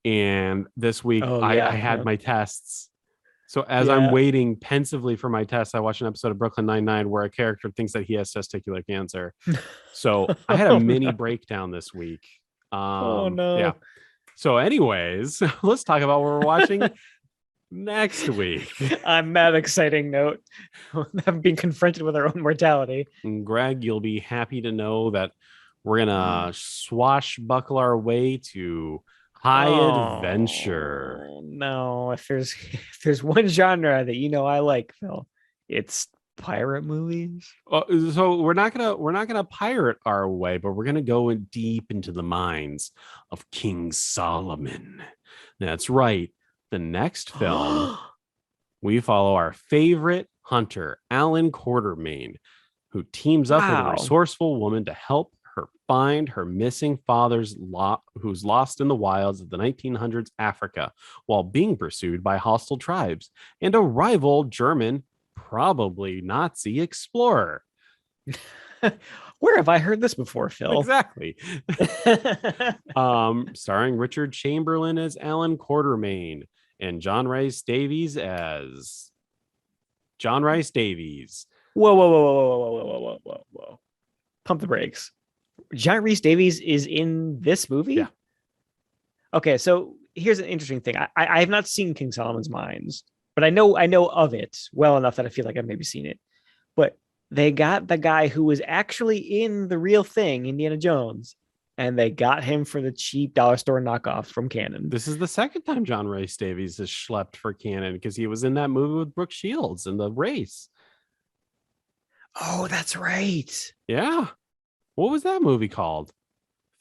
and this week I had my tests. So as I'm waiting pensively for my test, I watched an episode of Brooklyn Nine-Nine where a character thinks that he has testicular cancer. So I had a mini breakdown this week.
Oh no.
Yeah. So anyways, let's talk about what we're watching next week.
On that exciting note, I'm being confronted with our own mortality.
And Greg, you'll be happy to know that we're gonna swashbuckle our way to high adventure.
No, if there's one genre that I like, Phil, it's pirate movies.
So we're not gonna pirate our way, but we're gonna go in deep into the minds of King Solomon. That's right. The next film, we follow our favorite hunter, Alan Quartermain, who teams up with a resourceful woman to help her find her missing father's who's lost in the wilds of the 1900s Africa while being pursued by hostile tribes and a rival German, probably Nazi explorer.
Where have I heard this before, Phil?
Exactly. Starring Richard Chamberlain as Alan Quartermain and John Rhys Davies as John Rhys Davies.
Whoa. Pump the brakes. John Rhys Davies is in this movie?
Yeah.
Okay, so here's an interesting thing. I have not seen King Solomon's Mines, but I know of it well enough that I feel like I've maybe seen it. But they got the guy who was actually in the real thing, Indiana Jones, and they got him for the cheap dollar store knockoff from Canon.
This is the second time John Rhys Davies has schlepped for Canon because he was in that movie with Brooke Shields in The Race.
Oh, that's right.
Yeah. What was that movie called?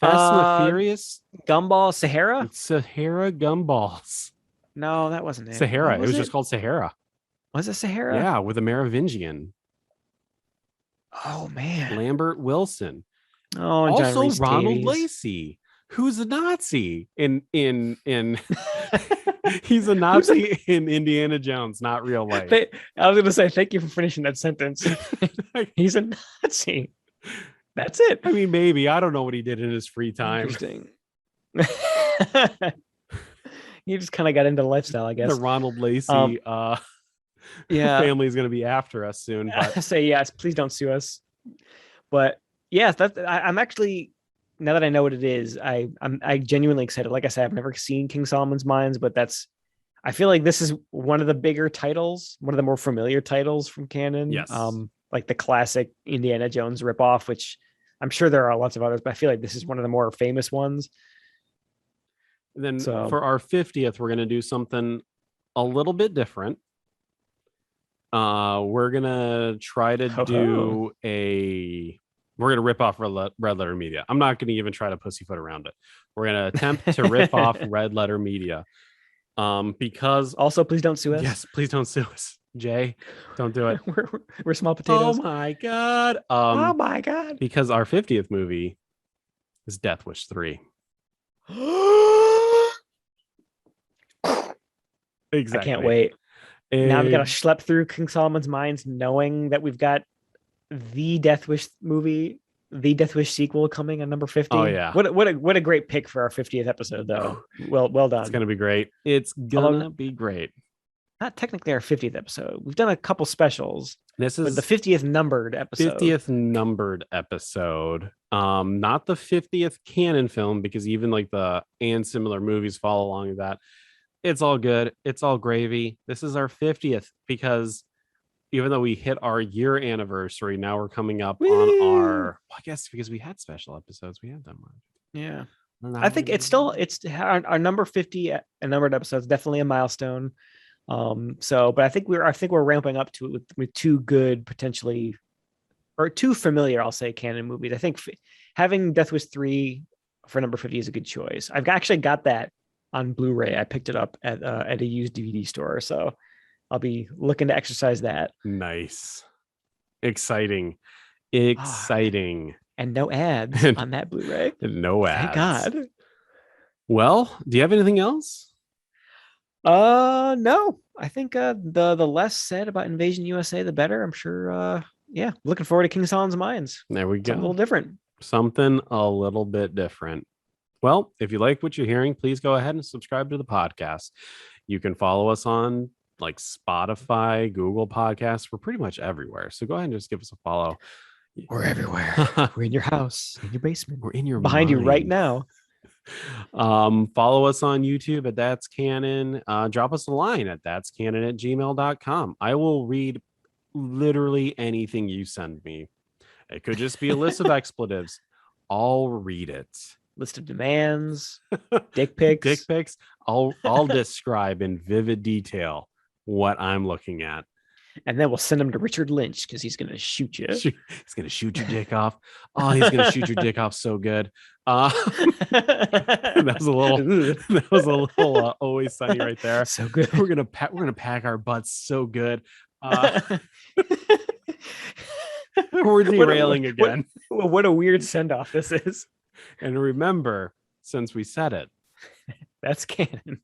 Fast and the Furious?
Gumball Sahara?
Sahara Gumballs.
No, that wasn't it.
Sahara. It was just called Sahara.
Was it Sahara?
Yeah, with a Merovingian.
Oh man.
Lambert Wilson.
Oh,
also
John Rhys
Ronald
Davies.
Lacey, who's a Nazi in he's a Nazi in Indiana Jones, not real life.
I was gonna say thank you for finishing that sentence. He's a Nazi. That's it.
I mean, maybe. I don't know what he did in his free time.
Interesting. He just kind of got into the lifestyle, I guess.
The Ronald Lacey family is going to be after us soon. But
say yes, please don't sue us. But yes, I'm actually, now that I know what it is, I'm genuinely excited. Like I said, I've never seen King Solomon's Mines, but I feel like this is one of the bigger titles, one of the more familiar titles from Canon.
Yes.
Like the classic Indiana Jones ripoff, which I'm sure there are lots of others, but I feel like this is one of the more famous ones.
Then for our 50th, we're going to do something a little bit different. We're going to try to we're going to rip off Red Letter Media. I'm not going to even try to pussyfoot around it. We're going to attempt to rip off Red Letter Media. Because
also, please don't sue us.
Yes, please don't sue us. Jay, don't do it.
we're small potatoes.
Oh my God.
Oh my God.
Because our 50th movie is Death Wish 3. Exactly.
I can't wait. Now we got to schlep through King Solomon's Mines, knowing that we've got the Death Wish movie, the Death Wish sequel coming on number 50.
Oh yeah.
What a great pick for our 50th episode, though. Well done.
It's gonna be great. It's gonna be great.
Not technically our 50th episode. We've done a couple specials.
This is
the 50th numbered episode.
50th numbered episode. Not the 50th canon film, because even like the and similar movies follow along with that. It's all good. It's all gravy. This is our 50th because even though we hit our year anniversary, now we're coming up on our, I guess because we had special episodes, we had them.
Yeah. I think it's our number 50 and numbered episodes, definitely a milestone. But I think we're ramping up to it with two good, potentially, or two familiar, I'll say, canon movies. I think having Death Wish 3 for number 50 is a good choice. I've actually got that on Blu-ray. I picked it up at a used DVD store, so I'll be looking to exercise that.
Nice, exciting,
and no ads on that Blu-ray.
No ads.
Thank God.
Well, do you have anything else?
No. I think the less said about Invasion USA, the better. I'm sure. Looking forward to King Solomon's Mines.
There we go.
Something a little different.
Something a little bit different. Well, if you like what you're hearing, please go ahead and subscribe to the podcast. You can follow us on like Spotify, Google Podcasts. We're pretty much everywhere. So go ahead and just give us a follow.
We're everywhere. We're in your house, in your basement.
We're in your
behind
mind.
you right now.
Follow us on YouTube at That's Canon. Drop us a line at thatscanon@gmail.com. I will read literally anything you send me. It could just be a list of expletives. I'll read it.
List of demands, dick pics.
I'll describe in vivid detail what I'm looking at.
And then we'll send him to Richard Lynch because he's going to shoot you.
He's going to shoot your dick off. Oh, he's going to shoot your dick off so good. That was a little Always Sunny right there.
So good.
We're gonna pack our butts so good. We're derailing again.
What a weird send off this is.
And remember, since we said it,
that's canon.